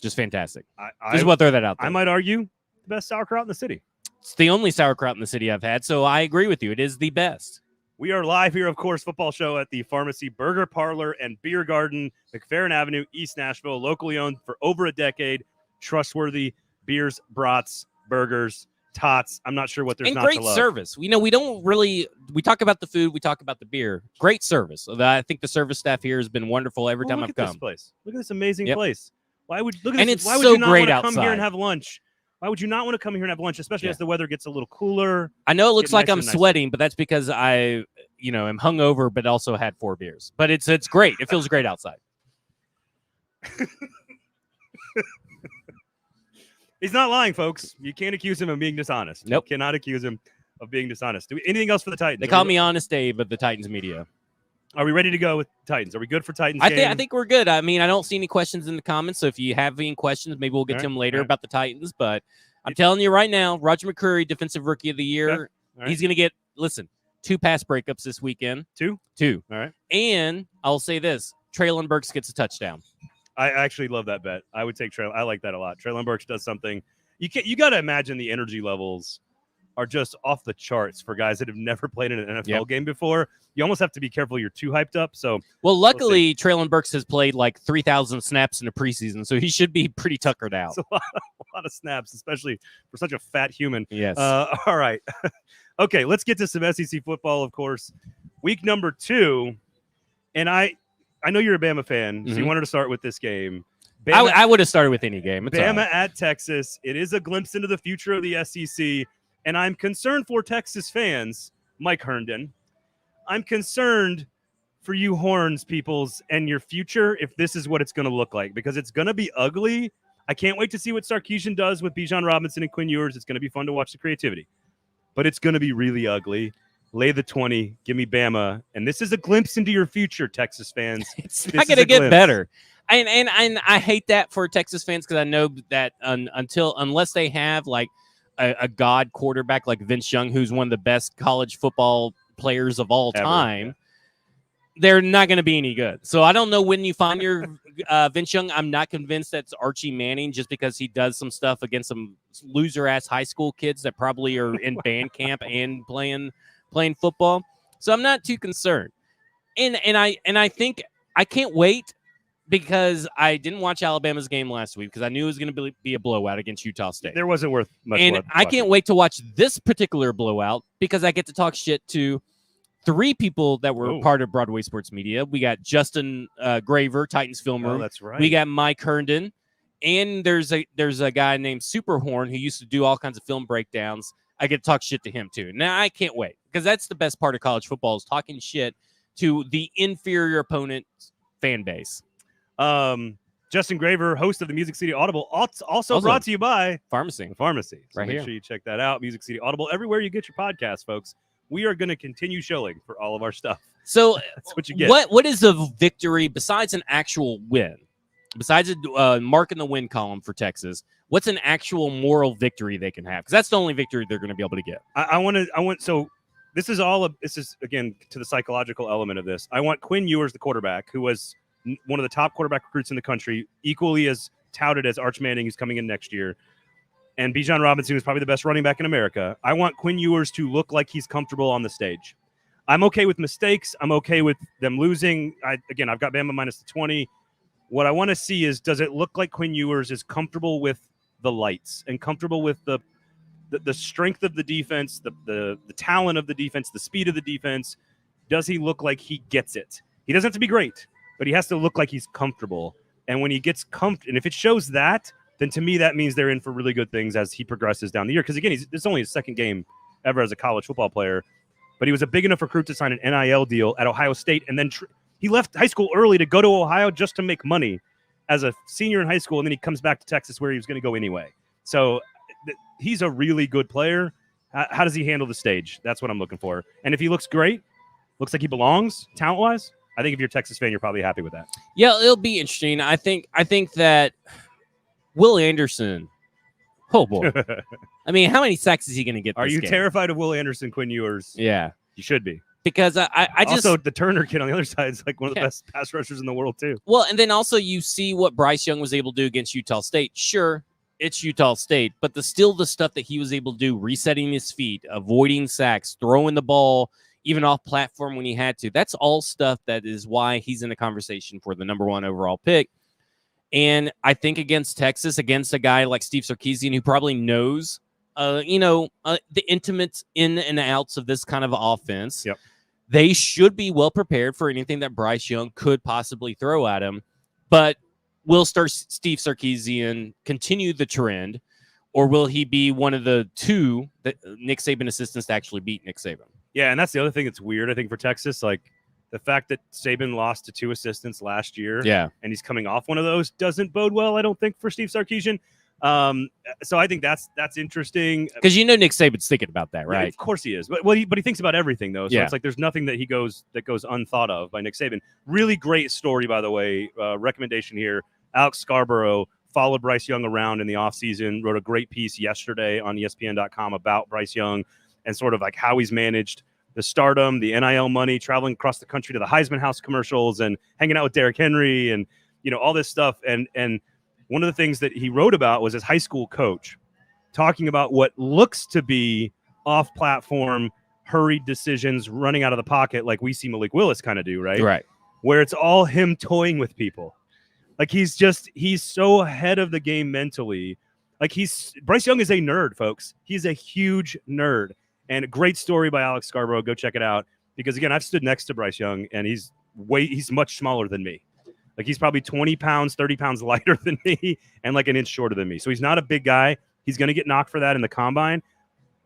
just fantastic. I Just want to throw that out there. I might argue the best sauerkraut in the city. It's the only sauerkraut in the city I've had, so I agree with you. It is the best. We are live here, of course, football show at the Pharmacy Burger Parlor and Beer Garden, McFerrin Avenue, East Nashville, locally owned for over a decade. Trustworthy beers, brats, burgers, tots. I'm not sure what there's And not great to love. service. We don't really, we talk about the food, we talk about the beer. Great service. I think the service staff here has been wonderful every time Look I've at this come. place. Look at this amazing Yep. place. Why would look at And this? it's Why would so you not great want to come here outside. and have lunch? Why would you not want to come here and have lunch, especially Yeah. as the weather gets a little cooler? I know it looks Getting like nicer I'm and nicer. sweating, but that's because I, am hungover, but also had 4 beers. But it's great. It feels great outside. He's not lying, folks. You can't accuse him of being dishonest. Nope. You cannot accuse him of being dishonest. Anything else for the Titans? They call me Honest Dave of the Titans media. Are we ready to go with Titans? Are we good for Titans? I game? think we're good. I mean, I don't see any questions in the comments, so if you have any questions, maybe we'll get All to right, them later all right. about the Titans. But I'm telling you right now, Roger McCreary, Defensive Rookie of the Year, Okay, all right. he's going to get, 2 pass breakups this weekend. 2? 2. All right. And I'll say this, Traylon Burks gets a touchdown. I actually love that bet. I would take Traylon. I like that a lot. Traylon Burks does something. You got to imagine the energy levels are just off the charts for guys that have never played in an NFL Yep. game befot. You almost have to be careful you're too hyped up. So Well, luckily, Traylon Burks has played 3,000 snaps in the preseason, so he should be pretty tuckered out. it's a lot of snaps, especially for such a fat human. Yes. All right. Okay, let's get to some SEC football, of course. Week number 2. And I know you're a Bama fan, so you wanted to start with this game. I would have started with any game. It's Bama right. at Texas. It is a glimpse into the future of the SEC, and I'm concerned for Texas fans, Mike Herndon. I'm concerned for you Horns peoples and your future if this is what it's going to look like, because it's going to be ugly. I can't wait to see what Sarkisian does with Bijan Robinson and Quinn Ewers. It's going to be fun to watch the creativity, but it's going to be really ugly. Lay the 20. Give me Bama. And this is a glimpse into your future, Texas fans. It's not going to get better. And I hate that for Texas fans, because I know that unless they have like a god quarterback like Vince Young, who's one of the best college football players of all time, they're not going to be any good. So I don't know when you find your Vince Young. I'm not convinced that's Archie Manning, just because he does some stuff against some loser-ass high school kids that probably are in band camp and playing football. So I'm not too concerned. And I think I can't wait, because I didn't watch Alabama's game last week because I knew it was going to be a blowout against Utah State. There wasn't worth much. And I can't wait to watch this particular blowout, because I get to talk shit to 3 people that were part of Broadway Sports Media. We got Justin Graver, Titans Film Room. Oh, that's right. We got Mike Herndon, and there's a guy named Superhorn who used to do all kinds of film breakdowns. I get to talk shit to him too. Now I can't wait, because that's the best part of college football, is talking shit to the inferior opponent's fan base. Justin Graver, host of the Music City Audible, also brought to you by Pharmacy. So right make sure you check that out. Music City Audible, everywhere you get your podcast, folks. We are going to continue showing for all of our stuff. So that's what you get. What is a victory besides an actual win? Besides a mark in the win column for Texas, what's an actual moral victory they can have? Because that's the only victory they're going to be able to get. So this is again to the psychological element of this. I want Quinn Ewers, the quarterback, who was one of the top quarterback recruits in the country, equally as touted as Arch Manning, who's coming in next year, and Bijan Robinson, who's probably the best running back in America. I want Quinn Ewers to look like he's comfortable on the stage. I'm okay with mistakes. I'm okay with them losing. I've got Bama minus the 20. What I want to see is, does it look like Quinn Ewers is comfortable with the lights and comfortable with the strength of the defense, the talent of the defense, the speed of the defense? Does he look like he gets it? He doesn't have to be great, but he has to look like he's comfortable. And when he gets comfortable, and if it shows that, then to me that means they're in for really good things as he progresses down the year. Because again, it's only his second game ever as a college football player, but he was a big enough recruit to sign an NIL deal at Ohio State, and then he left high school early to go to Ohio just to make money as a senior in high school, and then he comes back to Texas where he was going to go anyway. So he's a really good player. How does he handle the stage? That's what I'm looking for. And if he looks great, looks like he belongs talent-wise, I think if you're a Texas fan, you're probably happy with that. Yeah, it'll be interesting. I think that Will Anderson, oh boy. I mean, how many sacks is he going to get Are this you game? terrified of Will Anderson, Quinn Ewers? Yeah. You should be. Because I just... Also, the Turner kid on the other side is like one of the best pass rushers in the world, too. Well, and then also you see what Bryce Young was able to do against Utah State. Sure, it's Utah State, but the stuff that he was able to do, resetting his feet, avoiding sacks, throwing the ball, even off platform when he had to. That's all stuff that is why he's in the conversation for the number 1 overall pick. And I think against Texas, against a guy like Steve Sarkisian, who probably knows, the intimate in and outs of this kind of offense, they should be well prepared for anything that Bryce Young could possibly throw at him. But will Steve Sarkisian continue the trend, or will he be one of the 2 Nick Saban assistants to actually beat Nick Saban? Yeah, and that's the other thing that's weird, I think, for Texas. Like, the fact that Saban lost to 2 assistants last year, and he's coming off one of those, doesn't bode well, I don't think, for Steve Sarkisian. So I think that's interesting. Because Nick Saban's thinking about that, right? Yeah, of course he is. But he thinks about everything, though. So it's like there's nothing that goes unthought of by Nick Saban. Really great story, by the way. Recommendation here. Alex Scarborough followed Bryce Young around in the offseason, wrote a great piece yesterday on ESPN.com about Bryce Young and sort of like how he's managed the stardom, the NIL money, traveling across the country to the Heisman House commercials and hanging out with Derrick Henry and, all this stuff. And one of the things that he wrote about was his high school coach talking about what looks to be off-platform, hurried decisions, running out of the pocket like we see Malik Willis kind of do, right? Right. Where it's all him toying with people. Like he's so ahead of the game mentally. Like Bryce Young is a nerd, folks. He's a huge nerd. And a great story by Alex Scarborough. Go check it out. Because, again, I've stood next to Bryce Young, and he's he's much smaller than me. Like he's probably 20 pounds, 30 pounds lighter than me and like an inch shorter than me. So he's not a big guy. He's going to get knocked for that in the combine.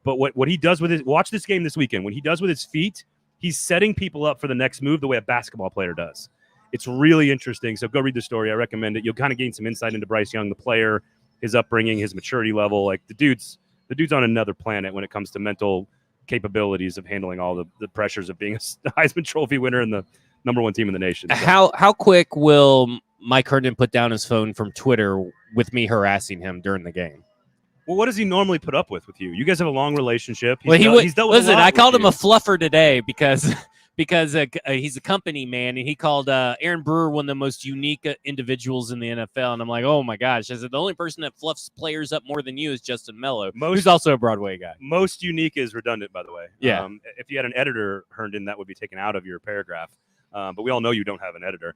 But what he does with watch this game this weekend. When he does with his feet, he's setting people up for the next move the way a basketball player does. It's really interesting. So go read the story. I recommend it. You'll kind of gain some insight into Bryce Young, the player, his upbringing, his maturity level. Like the dude's on another planet when it comes to mental capabilities of handling all the pressures of being a Heisman Trophy winner and the #1 team in the nation. So. How quick will Mike Herndon put down his phone from Twitter with me harassing him during the game? Well, what does he normally put up with you? You guys have a long relationship. He's dealt with listen, I called him a fluffer today because he's a company man, and he called Aaron Brewer one of the most unique individuals in the NFL. And I'm like, oh my gosh! I said the only person that fluffs players up more than you is Justin Mello, who's also a Broadway guy. Most unique is redundant, by the way. Yeah. If you had an editor, Herndon, that would be taken out of your paragraph. But we all know you don't have an editor.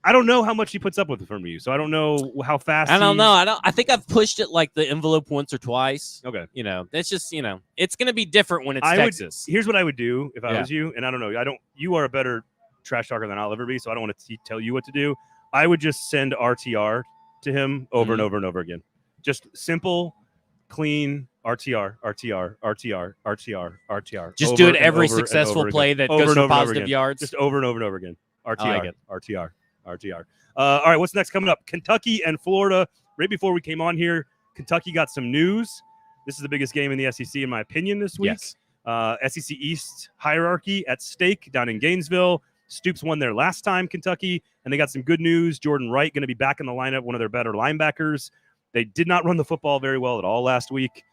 I don't know how much he puts up with from you, so I don't know how fast. I don't know. I think I've pushed it like the envelope once or twice. Okay. That's just it's going to be different when it's Texas. Here's what I would do if I was you, and I don't know. You are a better trash talker than I'll ever be, so I don't want to tell you what to do. I would just send RTR to him over and over and over again. Just simple, clean RTR, RTR, RTR, RTR, RTR. Just do it every successful play that goes for positive yards. Just over and over and over again. RTR, RTR. RTR. All right, what's next coming up? Kentucky and Florida. Right before we came on here, Kentucky got some news. This is the biggest game in the SEC, in my opinion, this week. Yes. SEC East hierarchy at stake down in Gainesville. Stoops won there last time, Kentucky, and they got some good news. Jordan Wright going to be back in the lineup, one of their better linebackers. They did not run the football very well at all last week.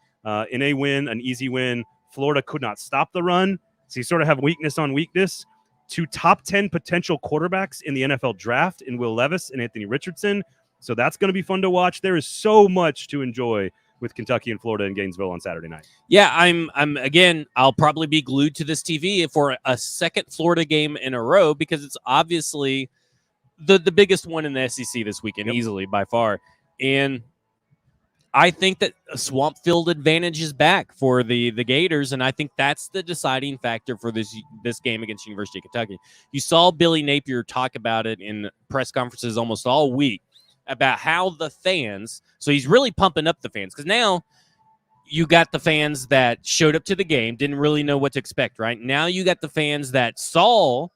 In a win, an easy win, Florida could not stop the run. So you sort of have weakness on weakness. 2 top 10 potential quarterbacks in the NFL draft in Will Levis and Anthony Richardson. So that's going to be fun to watch. There is so much to enjoy with Kentucky and Florida in Gainesville on Saturday night. Yeah, I'll probably be glued to this TV for a second Florida game in a row because it's obviously the biggest one in the SEC this weekend, easily by far. And I think that a Swampfield Advantage is back for the Gators, and I think that's the deciding factor for this game against University of Kentucky. You saw Billy Napier talk about it in press conferences almost all week about how the fans – so he's really pumping up the fans because now you got the fans that showed up to the game, didn't really know what to expect, right? Now you got the fans that saw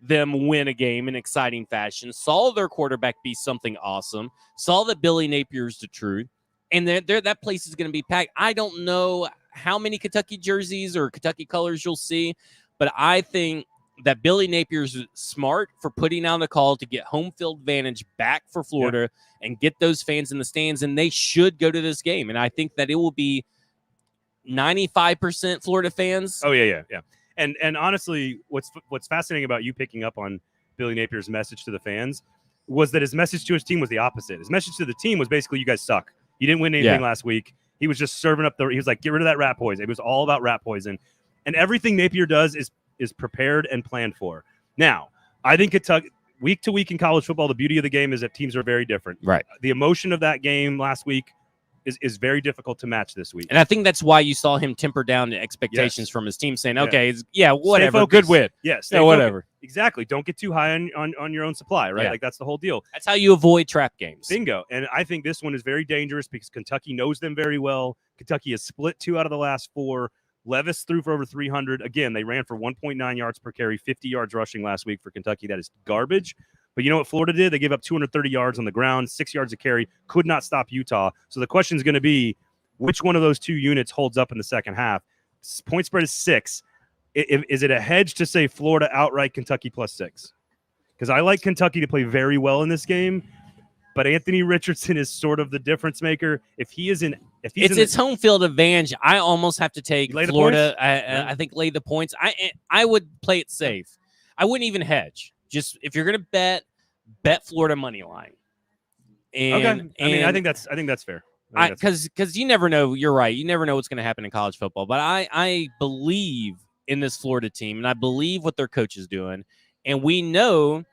them win a game in exciting fashion, saw their quarterback be something awesome, saw that Billy Napier's the truth. And that place is going to be packed. I don't know how many Kentucky jerseys or Kentucky colors you'll see, but I think that Billy Napier's smart for putting out a call to get home field advantage back for Florida and get those fans in the stands, and they should go to this game. And I think that it will be 95% Florida fans. Oh, yeah. And honestly, what's fascinating about you picking up on Billy Napier's message to the fans was that his message to his team was the opposite. His message to the team was basically, you guys suck. You didn't win anything last week. He was just serving up he was like, get rid of that rat poison. It was all about rat poison. And everything Napier does is prepared and planned for. Now, I think Kentucky, week to week in college football, the beauty of the game is that teams are very different. Right. The emotion of that game last week is very difficult to match this week. And I think that's why you saw him temper down the expectations from his team, saying, okay, whatever, good win. Yes. Whatever. Exactly. Don't get too high on your own supply, right? Like, that's the whole deal. That's how you avoid trap games. Bingo. And I think this one is very dangerous because Kentucky knows them very well. Kentucky has split 2 out of the last 4. Levis threw for over 300. Again, they ran for 1.9 yards per carry, 50 yards rushing last week for Kentucky. That is garbage. But you know what Florida did? They gave up 230 yards on the ground, 6 yards a carry, could not stop Utah. So the question is going to be, which one of those 2 units holds up in the second half? Point spread is 6. Is it a hedge to say Florida outright, Kentucky +6? Because I like Kentucky to play very well in this game, but Anthony Richardson is sort of the difference maker. If it's home field advantage, I almost have to take Florida. I think lay the points. I would play it safe. I wouldn't even hedge. Just if you're going to bet Florida money line. And, I think that's fair. Because you never know. You're right. You never know what's going to happen in college football. But I believe in this Florida team, and I believe what their coach is doing. And we know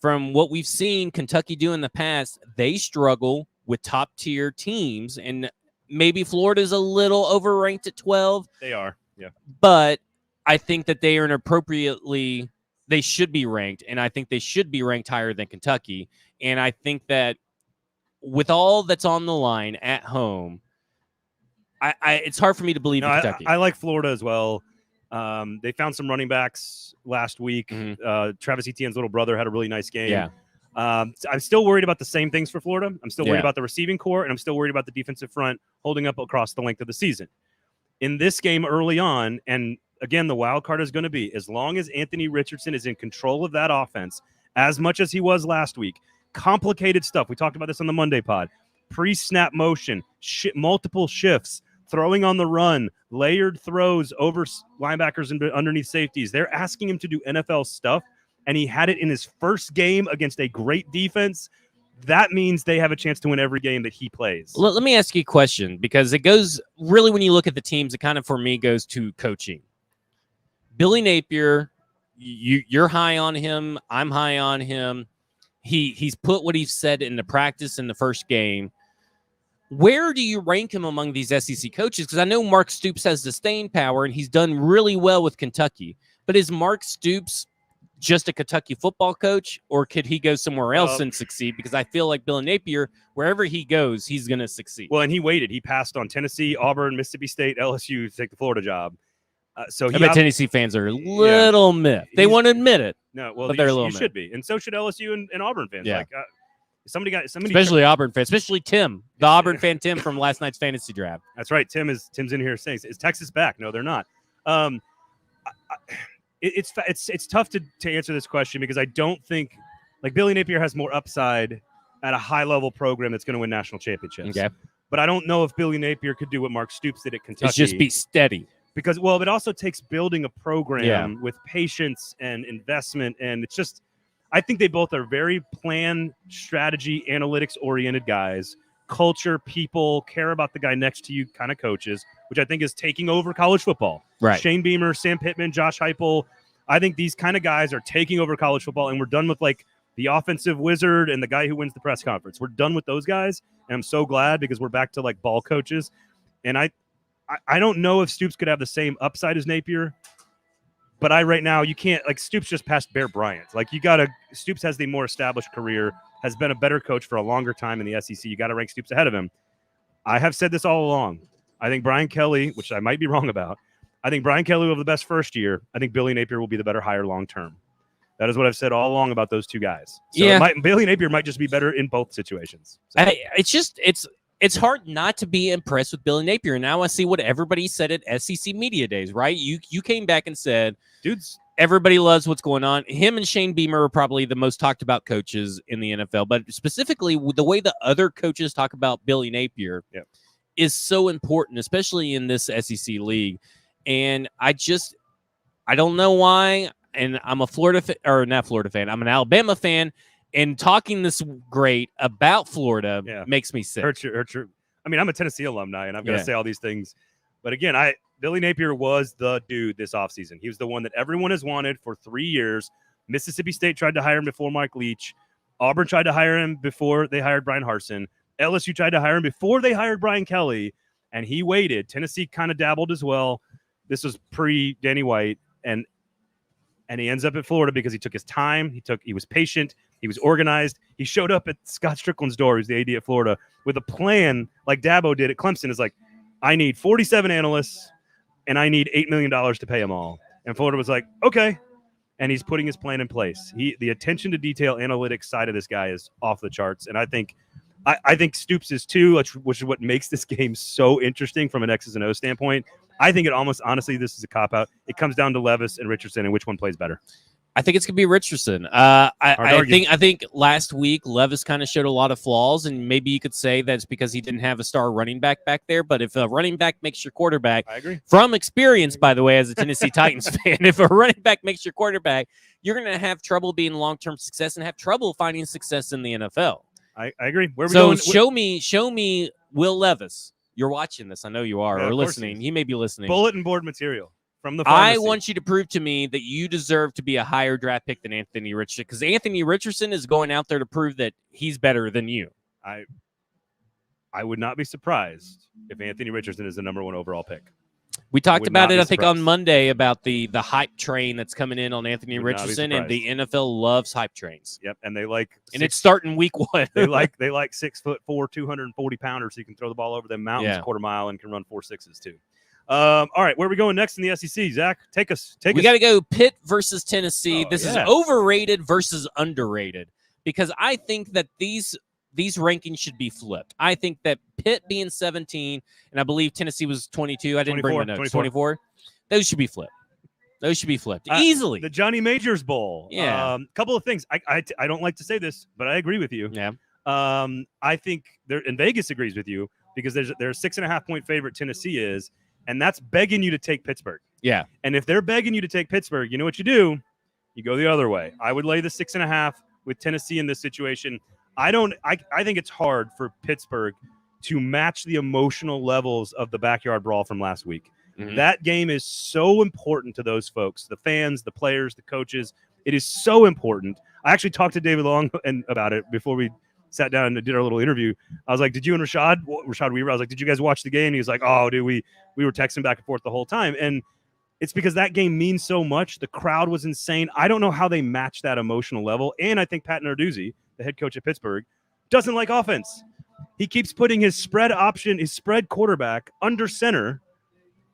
from what we've seen Kentucky do in the past, they struggle with top-tier teams. And maybe Florida's a little overranked at 12. They are, yeah. But I think that they are inappropriately. They should be ranked, and I think they should be ranked higher than Kentucky. And I think that with all that's on the line at home, it's hard for me to believe in Kentucky. I like Florida as well. They found some running backs last week. Travis Etienne's little brother had a really nice game. Yeah. I'm still worried about the same things for Florida. I'm still worried about the receiving core, and I'm still worried about the defensive front holding up across the length of the season. In this game early on, and again, the wild card is going to be, as long as Anthony Richardson is in control of that offense, as much as he was last week, complicated stuff. We talked about this on the Monday pod. Pre-snap motion, multiple shifts, throwing on the run, layered throws over linebackers and underneath safeties. They're asking him to do NFL stuff, and he had it in his first game against a great defense. That means they have a chance to win every game that he plays. Let me ask you a question, because it goes really, when you look at the teams, it kind of, for me, goes to coaching. Billy Napier, you're high on him. I'm high on him. He's put what he said into practice in the first game. Where do you rank him among these SEC coaches? Because I know Mark Stoops has the staying power, and he's done really well with Kentucky. But is Mark Stoops just a Kentucky football coach, or could he go somewhere else and succeed? Because I feel like Billy Napier, wherever he goes, he's going to succeed. Well, and he waited. He passed on Tennessee, Auburn, Mississippi State, LSU to take the Florida job. So I bet Tennessee fans are a little miffed. They won't admit it. No, well, but they're a little you should be, and so should LSU and Auburn fans. Yeah. Like somebody, especially Auburn fans, especially Tim, the Auburn fan, Tim from last night's fantasy draft. That's right. Tim's in here saying, "Is Texas back?" No, they're not. It's tough to answer this question, because I don't think, like, Billy Napier has more upside at a high level program that's going to win national championships. Okay. But I don't know if Billy Napier could do what Mark Stoops did at Kentucky. It's just be steady. Because, well, it also takes building a program with patience and investment. And it's just, I think they both are very plan, strategy, analytics-oriented guys. Culture, people, care about the guy next to you kind of coaches, which I think is taking over college football. Right. Shane Beamer, Sam Pittman, Josh Heupel. I think these kind of guys are taking over college football, and we're done with, like, the offensive wizard and the guy who wins the press conference. We're done with those guys, and I'm so glad, because we're back to, like, ball coaches. And I don't know if Stoops could have the same upside as Napier, but right now, you can't, like, Stoops just passed Bear Bryant. Like, Stoops has the more established career, has been a better coach for a longer time in the SEC. You got to rank Stoops ahead of him. I have said this all along. I think Brian Kelly, which I might be wrong about, I think Brian Kelly will have the best first year. I think Billy Napier will be the better hire long term. That is what I've said all along about those two guys. So Billy Napier might just be better in both situations. So. It's hard not to be impressed with Billy Napier. And now I see what everybody said at SEC Media Days, right? You came back and said, dudes, everybody loves what's going on. Him and Shane Beamer are probably the most talked about coaches in the NFL. But specifically, the way the other coaches talk about Billy Napier is so important, especially in this SEC league. And I don't know why. And I'm a not Florida fan. I'm an Alabama fan. And talking this great about Florida makes me sick. Hurts your, I mean, I'm a Tennessee alumni, and I've got to say all these things. But again, Billy Napier was the dude this offseason. He was the one that everyone has wanted for 3 years. Mississippi State tried to hire him before Mike Leach. Auburn tried to hire him before they hired Brian Harsin. LSU tried to hire him before they hired Brian Kelly, and he waited. Tennessee kind of dabbled as well. This was pre-Danny White, and he ends up at Florida because he took his time. He was patient. He was organized. He showed up at Scott Strickland's door, who's the AD at Florida, with a plan like Dabo did at Clemson. Is like, I need 47 analysts, and I need $8 million to pay them all. And Florida was like, okay. And he's putting his plan in place. The attention to detail analytics side of this guy is off the charts. And I think Stoops is too, which is what makes this game so interesting from an X's and O standpoint. I think it almost, honestly, this is a cop-out. It comes down to Levis and Richardson and which one plays better. I think it's going to be Richardson. I think last week Levis kind of showed a lot of flaws, and maybe you could say that's because he didn't have a star running back there. But if a running back makes your quarterback, I agree. From experience, by the way, as a Tennessee Titans fan, if a running back makes your quarterback, you're going to have trouble being long-term success and have trouble finding success in the NFL. I agree. Where are we so going? show me Will Levis. You're watching this. I know you are, or listening. He may be listening. Bulletin board material from the pharmacy. I want you to prove to me that you deserve to be a higher draft pick than Anthony Richardson, because Anthony Richardson is going out there to prove that he's better than you. I would not be surprised if Anthony Richardson is the number 1 overall pick. We talked would about not it, be I think, on surprised. Monday about the hype train that's coming in on Anthony Would not be Richardson, and the surprised. NFL loves hype trains. Yep, and they like And it's starting week 1. they like 6'4", 240 pounders, so you can throw the ball over them mountains Yeah. a quarter mile and can run 4.6s too. All right, where are we going next in the SEC? Zach, take us. We got to go Pitt versus Tennessee. Oh, This is yeah. overrated versus underrated because I think that these rankings should be flipped. I think that Pitt being 17, and I believe Tennessee was 22. I didn't bring my notes. 24. Those should be flipped. Those should be flipped easily. The Johnny Majors Bowl. Yeah. Couple of things. I don't like to say this, but I agree with you. Yeah. I think and Vegas agrees with you because they're a 6.5 point favorite. Tennessee is, and that's begging you to take Pittsburgh. Yeah. And if they're begging you to take Pittsburgh, you know what you do? You go the other way. I would lay the 6.5 with Tennessee in this situation. I think it's hard for Pittsburgh to match the emotional levels of the backyard brawl from last week. Mhm. That game is so important to those folks, the fans, the players, the coaches. It is so important. I actually talked to David Long about it before we sat down and did our little interview. I was like, did you and Rashad Weaver, I was like, did you guys watch the game? And he was like, oh, dude, we were texting back and forth the whole time. And it's because that game means so much. The crowd was insane. I don't know how they match that emotional level. And I think Pat Narduzzi, the head coach at Pittsburgh, doesn't like offense. He keeps putting his spread quarterback under center.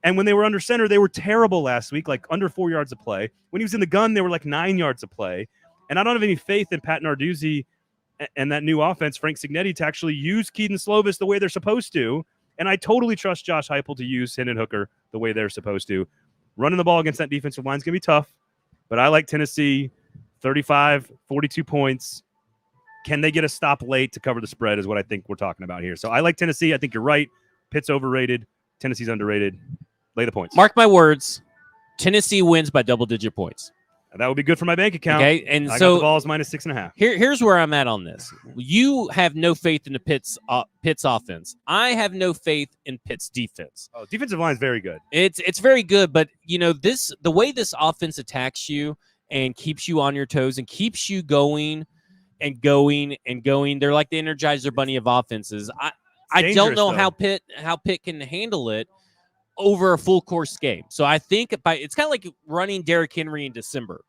And when they were under center, they were terrible last week, like under 4 yards of play. When he was in the gun, they were like 9 yards of play. And I don't have any faith in Pat Narduzzi and that new offense, Frank Cignetti, to actually use Keaton Slovis the way they're supposed to. And I totally trust Josh Heupel to use Hendon Hooker the way they're supposed to. Running the ball against that defensive line is going to be tough. But I like Tennessee, 35, 42 points. Can they get a stop late to cover the spread is what I think we're talking about here. So I like Tennessee. I think you're right. Pitt's overrated. Tennessee's underrated. Lay the points. Mark my words. Tennessee wins by double-digit points. That would be good for my bank account. Okay, and I so got the balls minus 6.5. Here's where I'm at on this. You have no faith in the Pitt's offense. I have no faith in Pitt's defense. Oh, defensive line is very good. It's very good, but the way this offense attacks you and keeps you on your toes and keeps you going and going and going. They're like the Energizer Bunny of offenses. I don't know how Pitt can handle it over a full course game. So I think it's kind of like running Derrick Henry in December.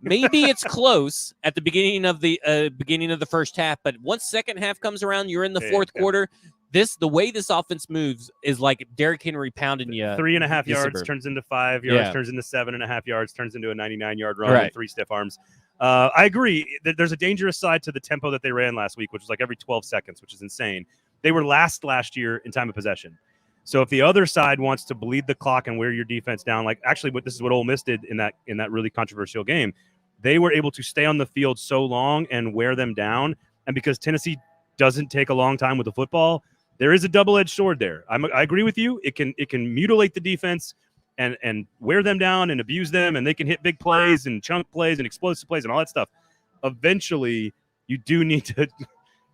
Maybe it's close at the beginning of the first half, but once second half comes around, you're in the fourth quarter. The way this offense moves is like Derrick Henry pounding you. 3.5 yards turns into 5 yards, turns into 7.5 yards, turns into a 99-yard run with 3 stiff arms. I agree. There's a dangerous side to the tempo that they ran last week, which was like every 12 seconds, which is insane. They were last year in time of possession. So if the other side wants to bleed the clock and wear your defense down, like actually this is what Ole Miss did in that really controversial game. They were able to stay on the field so long and wear them down. And because Tennessee doesn't take a long time with the football, there is a double-edged sword there. I agree with you. It can mutilate the defense and wear them down and abuse them, and they can hit big plays and chunk plays and explosive plays and all that stuff. Eventually, you do need to.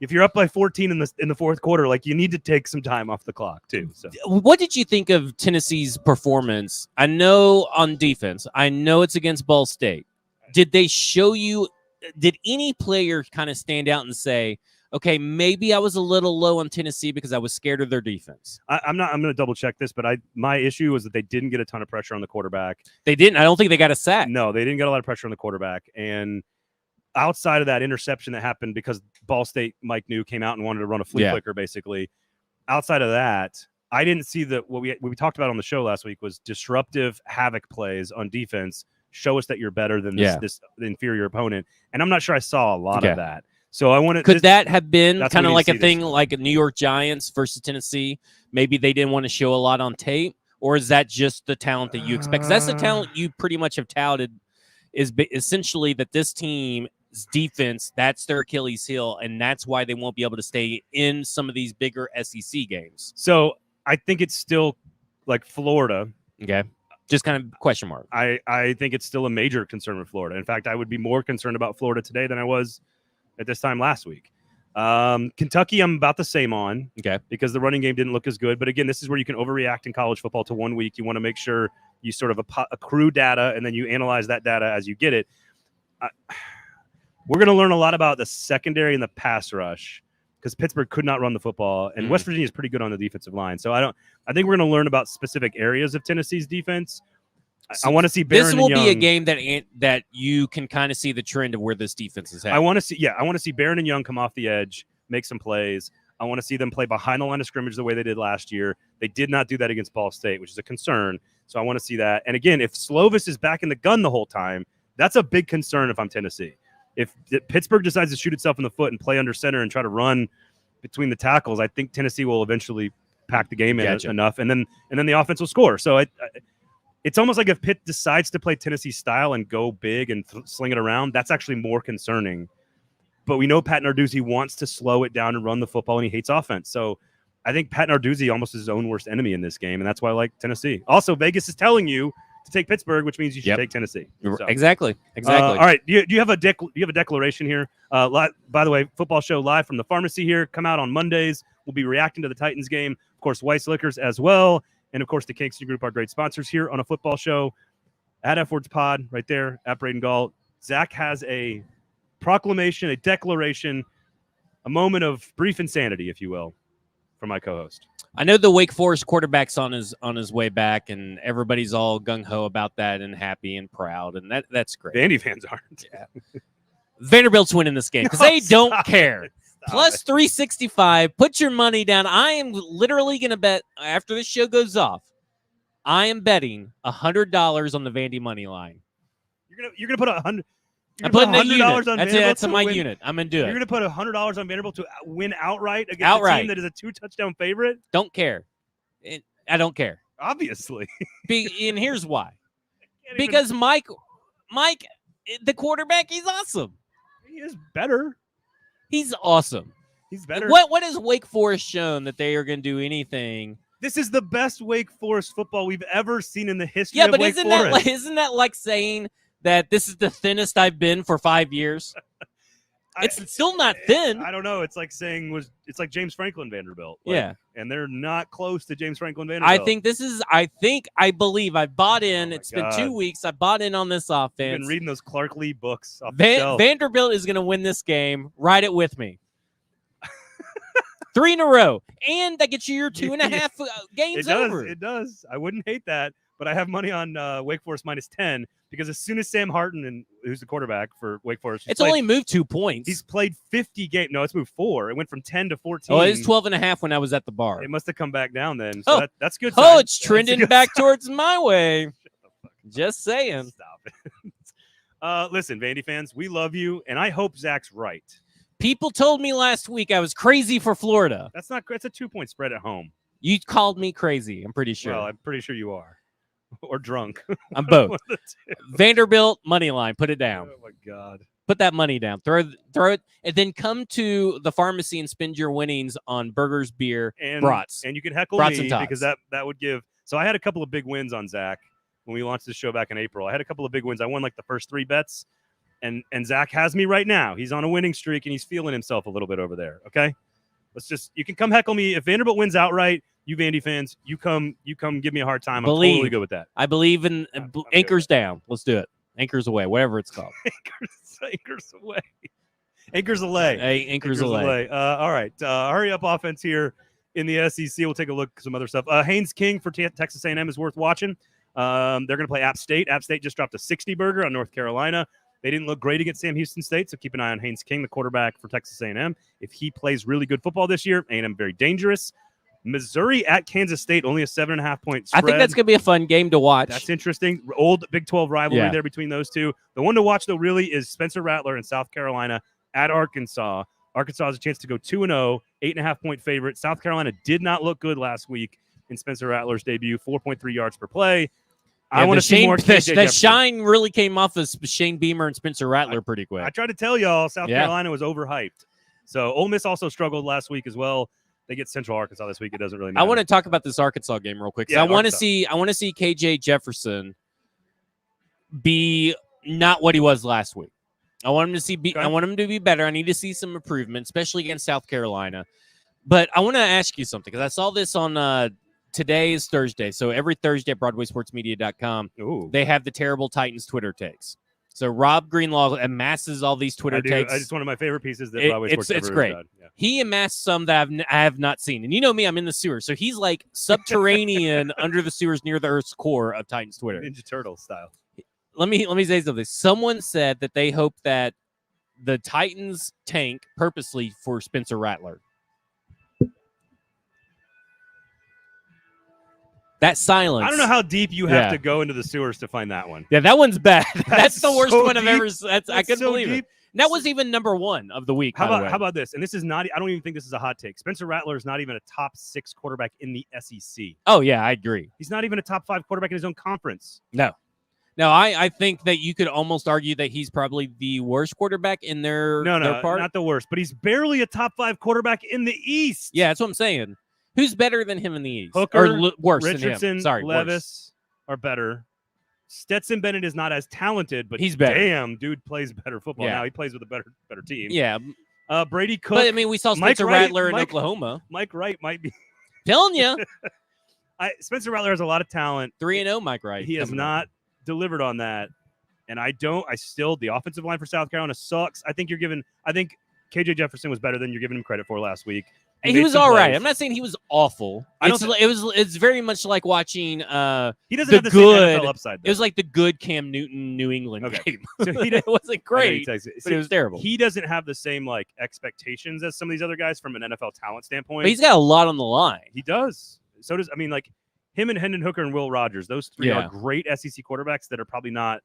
If you're up by 14 in the fourth quarter, like you need to take some time off the clock too. So, what did you think of Tennessee's performance? I know on defense. I know it's against Ball State. Did they show you? Did any player kind of stand out and say, "Okay, maybe I was a little low on Tennessee because I was scared of their defense"? I'm going to double check this, but my issue was that they didn't get a ton of pressure on the quarterback. They didn't. I don't think they got a sack. No, they didn't get a lot of pressure on the quarterback, and outside of that interception that happened because Ball State Mike New came out and wanted to run a flea flicker, basically. Outside of that, I didn't see what we talked about on the show last week was disruptive havoc plays on defense. Show us that you're better than this inferior opponent, and I'm not sure I saw a lot of that. So I wanted. Could that have been kind of like a thing like a New York Giants versus Tennessee? Maybe they didn't want to show a lot on tape, or is that just the talent that you expect? 'Cause that's the talent you pretty much have touted. Is essentially that this team. Defense, that's their Achilles heel, and that's why they won't be able to stay in some of these bigger SEC games. So I think it's still like Florida. Okay. Just kind of question mark. I think it's still a major concern with Florida. In fact, I would be more concerned about Florida today than I was at this time last week. Kentucky, I'm about the same on. Okay. Because the running game didn't look as good. But again, this is where you can overreact in college football to 1 week. You want to make sure you sort of accrue data and then you analyze that data as you get it. We're going to learn a lot about the secondary and the pass rush. because Pittsburgh could not run the football, and West Virginia is pretty good on the defensive line. So I think we're going to learn about specific areas of Tennessee's defense. I want to see Barron this will and Young. be a game that you can kind of see the trend of where this defense is headed. I want to see Barron and Young come off the edge, make some plays. I want to see them play behind the line of scrimmage the way they did last year. They did not do that against Ball State, which is a concern. So I want to see that. And again, if Slovis is back in the gun the whole time, that's a big concern if I'm Tennessee. If Pittsburgh decides to shoot itself in the foot and play under center and try to run between the tackles, I think Tennessee will eventually pack the game in enough, and then the offense will score. So it's almost like if Pitt decides to play Tennessee style and go big and sling it around, that's actually more concerning. But we know Pat Narduzzi wants to slow it down and run the football, and he hates offense. So I think Pat Narduzzi almost is his own worst enemy in this game, and that's why I like Tennessee. Also, Vegas is telling you to take Pittsburgh, which means you should take Tennessee. So. Exactly. All right. Do you have a declaration here? By the way, football show live from the pharmacy here. Come out on Mondays. We'll be reacting to the Titans game. Of course, Weiss Liquors as well. And, of course, the Kingston Group, our great sponsors here on a football show. At F Words Pod, right there, at Braden Gall. Zach has a proclamation, a declaration, a moment of brief insanity, if you will, from my co-host. I know the Wake Forest quarterback's on his way back, and everybody's all gung-ho about that and happy and proud, and that's great. Vandy fans aren't. Yeah. Vanderbilt's winning this game because they don't care. Plus 365. Put your money down. I am literally going to bet after this show goes off. I am betting $100 on the Vandy money line. You're gonna put $100. I'm putting $100 on Vanderbilt. That's on my unit. I'm gonna do it. You're gonna put $100 on Vanderbilt to win outright against a team that is a 2-touchdown favorite. Don't care. I don't care. Obviously. And here's why. Because Mike, the quarterback, he's awesome. He is better. He's awesome. He's better. What has Wake Forest shown that they are going to do anything? This is the best Wake Forest football we've ever seen in the history of Wake Forest. Isn't that like saying that this is the thinnest I've been for 5 years? It's still not thin. I don't know. It's like saying it's like James Franklin Vanderbilt. Yeah. And they're not close to James Franklin Vanderbilt. I believe I bought in. It's God. been 2 weeks. I bought in on this offense. I've been reading those Clark Lee books off the shelf. Vanderbilt is going to win this game. Ride it with me. 3 in a row. And that gets you your 2.5 games over. It does. I wouldn't hate that. But I have money on Wake Forest -10 because as soon as Sam Harton, who's the quarterback for Wake Forest, it's only moved 2 points. He's played 50 games. No, it's moved 4. It went from 10 to 14. Oh, it's 12.5 when I was at the bar. It must have come back down then. So that's good. Oh, it's trending back towards my way. Just saying. Stop it. Listen, Vandy fans, we love you, and I hope Zach's right. People told me last week I was crazy for Florida. That's not. It's a 2-point spread at home. You called me crazy. I'm pretty sure. Well, I'm pretty sure you are. Or drunk. I'm both. Vanderbilt money line. Put it down. Oh my God. Put that money down. Throw it, and then come to the pharmacy and spend your winnings on burgers, beer, and brats. And you can heckle brats me because that would give. So I had a couple of big wins on Zach when we launched this show back in April. I had a couple of big wins. I won like the first 3 bets, and Zach has me right now. He's on a winning streak and he's feeling himself a little bit over there. Okay, you can come heckle me if Vanderbilt wins outright. You Vandy fans, you come give me a hard time. I'm totally good with that. I believe in anchors down. Let's do it. Anchors away, whatever it's called. Anchors away. Anchors away. Hey, anchors away. All right. Hurry up offense here in the SEC. We'll take a look at some other stuff. Haynes King for Texas A&M is worth watching. They're going to play App State. App State just dropped a 60 burger on North Carolina. They didn't look great against Sam Houston State, so keep an eye on Haynes King, the quarterback for Texas A&M. If he plays really good football this year, A&M very dangerous. Missouri at Kansas State, only a 7.5-point spread. I think that's going to be a fun game to watch. That's interesting. Old Big 12 rivalry there between those two. The one to watch, though, really is Spencer Rattler in South Carolina at Arkansas. Arkansas has a chance to go 2-0, 8.5-point favorite. South Carolina did not look good last week in Spencer Rattler's debut, 4.3 yards per play. I want to see more. The shine really came off of Shane Beamer and Spencer Rattler pretty quick. I tried to tell y'all South Carolina was overhyped. So Ole Miss also struggled last week as well. They get Central Arkansas this week. It doesn't really matter. I want to talk about this Arkansas game real quick. I want to see KJ Jefferson be not what he was last week. I want him to I want him to be better. I need to see some improvement, especially against South Carolina. But I want to ask you something because I saw this on today is Thursday. So every Thursday at BroadwaySportsMedia.com, they have the Terrible Titans Twitter takes. So Rob Greenlaw amasses all these Twitter takes. It's one of my favorite pieces that Broadway Sports it's ever great. done. Yeah. He amassed some that I have not seen. And you know me, I'm in the sewer. So he's like subterranean under the sewers near the Earth's core of Titans Twitter. Ninja Turtle style. Let me say something. Someone said that they hope that the Titans tank purposely for Spencer Rattler. That silence. I don't know how deep you have to go into the sewers to find that one. Yeah, that one's bad. That's the worst so one I've deep. ever. I couldn't so believe deep. it. That was even number 1 of the week. How about this? And this is not. I don't even think this is a hot take. Spencer Rattler is not even a top 6 quarterback in the SEC. Oh yeah, I agree. He's not even a top 5 quarterback in his own conference. No, I think that you could almost argue that he's probably the worst quarterback in their part. Not the worst, but he's barely a top 5 quarterback in the East. Yeah, that's what I'm saying. Who's better than him in the East? Hooker, or worse Richardson, than him? Sorry, Levis worse. are better. Stetson Bennett is not as talented, but he's better. Damn, dude plays better football Yeah. now. He plays with a better team. Yeah. Brady Cook. But I mean, we saw Spencer Rattler in Oklahoma. Mike Wright might be. Telling you. Spencer Rattler has a lot of talent. 3-0, Mike Wright. He has not delivered on that. And the offensive line for South Carolina sucks. I think KJ Jefferson was better than you're giving him credit for last week. He was all right. I'm not saying he was awful. It's very much like watching he doesn't have the same NFL upside, though. It was like the good Cam Newton New England game. So it wasn't great, but it was terrible. He doesn't have the same expectations as some of these other guys from an NFL talent standpoint. But he's got a lot on the line. He does. So does him and Hendon Hooker and Will Rogers. Those 3 are great SEC quarterbacks that are probably not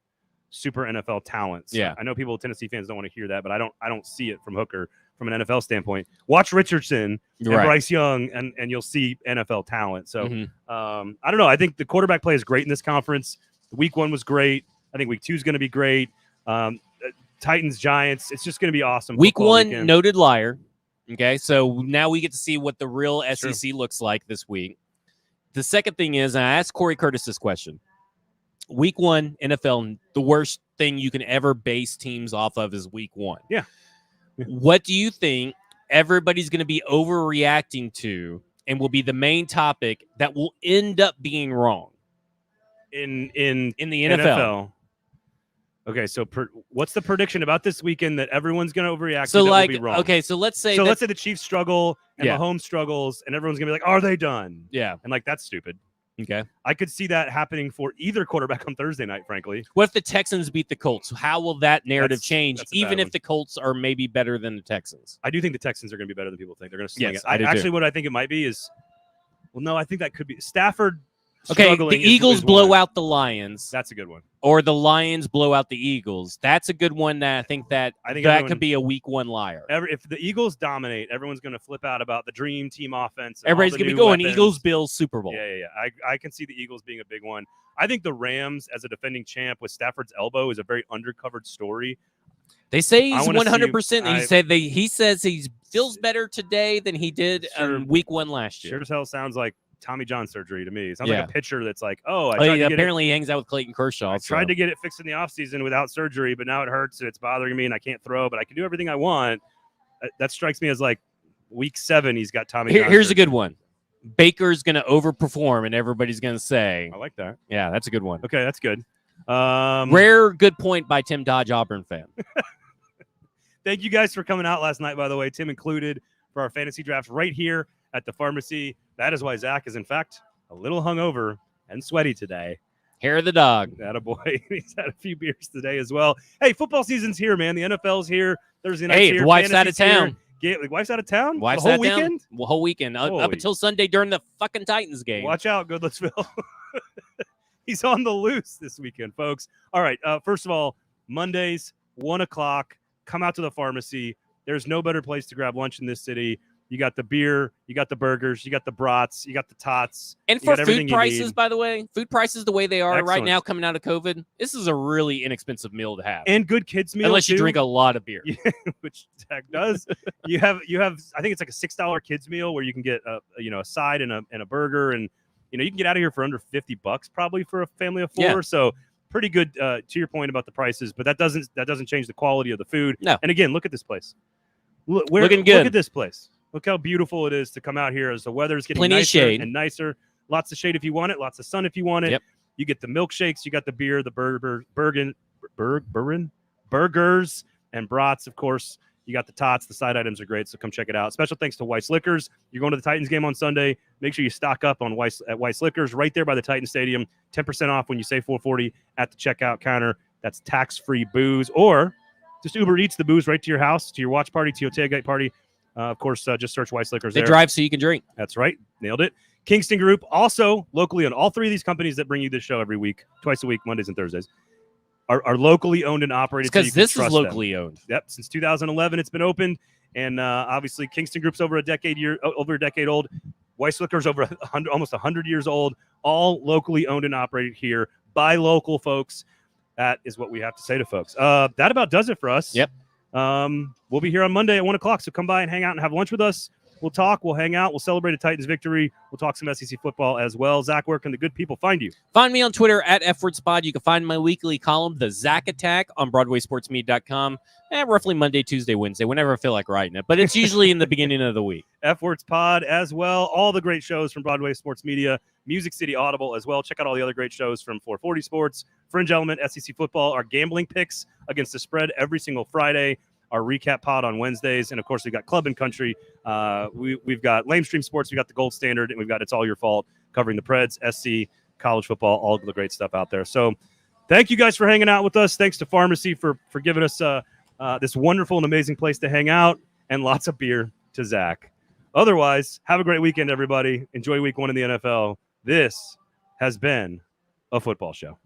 super NFL talents. Yeah. I know Tennessee fans don't want to hear that, but I don't see it from Hooker from an NFL standpoint. Watch Richardson and Bryce Young, and you'll see NFL talent. So I don't know. I think the quarterback play is great in this conference. Week 1 was great. I think week 2 is going to be great. Titans, Giants. It's just going to be awesome. Week 1, weekend. Noted liar. Okay, so now we get to see what the real SEC looks like this week. The second thing is, and I asked Corey Curtis this question. Week 1, NFL, the worst thing you can ever base teams off of is week 1. Yeah. What do you think everybody's going to be overreacting to and will be the main topic that will end up being wrong in the NFL? Okay, so what's the prediction about this weekend that everyone's going to overreact so to that like, will be wrong? Okay, so let's say let's say the Chiefs struggle and Mahomes struggles, and everyone's going to be like, are they done? Yeah. And that's stupid. Okay. I could see that happening for either quarterback on Thursday night, frankly. What if the Texans beat the Colts? How will that narrative change, that's even if the Colts are maybe better than the Texans? I do think the Texans are going to be better than people think. They're going to sling it. I do actually, too. what I think it might be is, no, I think that could be Stafford. Okay, the Eagles blow out the Lions. That's a good one. Or the Lions blow out the Eagles. That's a good one. That I think that could be a week 1 liar. If the Eagles dominate, everyone's going to flip out about the dream team offense. Everybody's going to be going Eagles, Bills, Super Bowl. Yeah. I can see the Eagles being a big one. I think the Rams, as a defending champ with Stafford's elbow, is a very undercovered story. They say he's 100%. He says he feels better today than he did week 1 last year. Sure as hell sounds like Tommy John surgery to me. It sounds like a pitcher that's like, apparently he hangs out with Clayton Kershaw. I tried to get it fixed in the offseason without surgery, but now it hurts and it's bothering me and I can't throw, but I can do everything I want. That strikes me as like week 7, he's got Tommy John Here's surgery. a good one. Baker's going to overperform and everybody's going to say. I like that. Yeah, that's a good one. Okay, that's good. Rare good point by Tim Dodge, Auburn fan. Thank you guys for coming out last night, by the way, Tim included, for our fantasy draft right here at the pharmacy. That is why Zach is, in fact, a little hungover and sweaty today. Hair of the dog. Attaboy. He's had a few beers today as well. Hey, football season's here, man. The NFL's here. Thursday night's here. The wife's out of town. The wife's out of town? Wife's the whole out of weekend? Town? Well, whole weekend. Up until Sunday during the fucking Titans game. Watch out, Goodlettsville. He's on the loose this weekend, folks. All right. First of all, Mondays, 1 o'clock. Come out to the pharmacy. There's no better place to grab lunch in this city. You got the beer, you got the burgers, you got the brats, you got the tots. And for food prices, by the way, food prices the way they are right now coming out of COVID, this is a really inexpensive meal to have. And good kids meal, unless you drink a lot of beer. Yeah, which Zach does. you have I think it's like a $6 kids meal where you can get a side and a burger, and you can get out of here for under $50 probably for a family of 4. Yeah. So pretty good to your point about the prices, but that doesn't change the quality of the food. No. And again, look at this place. Looking good. Look at this place. Look how beautiful it is to come out here as the weather's getting plenty nicer of shade. And nicer. Lots of shade if you want it. Lots of sun if you want it. Yep. You get the milkshakes. You got the beer, the burgers and brats, of course. You got the tots. The side items are great, so come check it out. Special thanks to Weiss Liquors. You're going to the Titans game on Sunday. Make sure you stock up on Weiss Liquors right there by the Titan Stadium. 10% off when you say $4.40 at the checkout counter. That's tax-free booze, or just Uber Eats the booze right to your house, to your watch party, to your tailgate party. Of course, just search Weiss Liquors. They drive so you can drink. That's right. Nailed it. Kingston Group, also locally owned. All three of these companies that bring you this show every week, twice a week, Mondays and Thursdays, are locally owned and operated. Because this is locally owned. Yep. Since 2011, it's been opened. And obviously, Kingston Group's over a decade old. Weiss Liquors over almost 100 years old. All locally owned and operated here by local folks. That is what we have to say to folks. That about does it for us. Yep. We'll be here on Monday at 1 o'clock. So come by and hang out and have lunch with us. We'll talk. We'll hang out. We'll celebrate a Titans victory. We'll talk some SEC football as well. Zach, where can the good people find you? Find me on Twitter at FWordSpod. You can find my weekly column, The Zach Attack, on BroadwaySportsMedia.com. Roughly Monday, Tuesday, Wednesday, whenever I feel like writing it. But it's usually in the beginning of the week. F-Words Pod as well. All the great shows from Broadway Sports Media, Music City Audible as well. Check out all the other great shows from 440 Sports, Fringe Element, SEC Football, our gambling picks against the spread every single Friday, our recap pod on Wednesdays, and of course we've got Club and Country. We've got Lamestream Sports, we've got the Gold Standard, and we've got It's All Your Fault, covering the Preds, SC, college football, all the great stuff out there. So thank you guys for hanging out with us. Thanks to Pharmacy for giving us this wonderful and amazing place to hang out, and lots of beer to Zach. Otherwise, have a great weekend, everybody. Enjoy week 1 in the NFL. This has been a football show.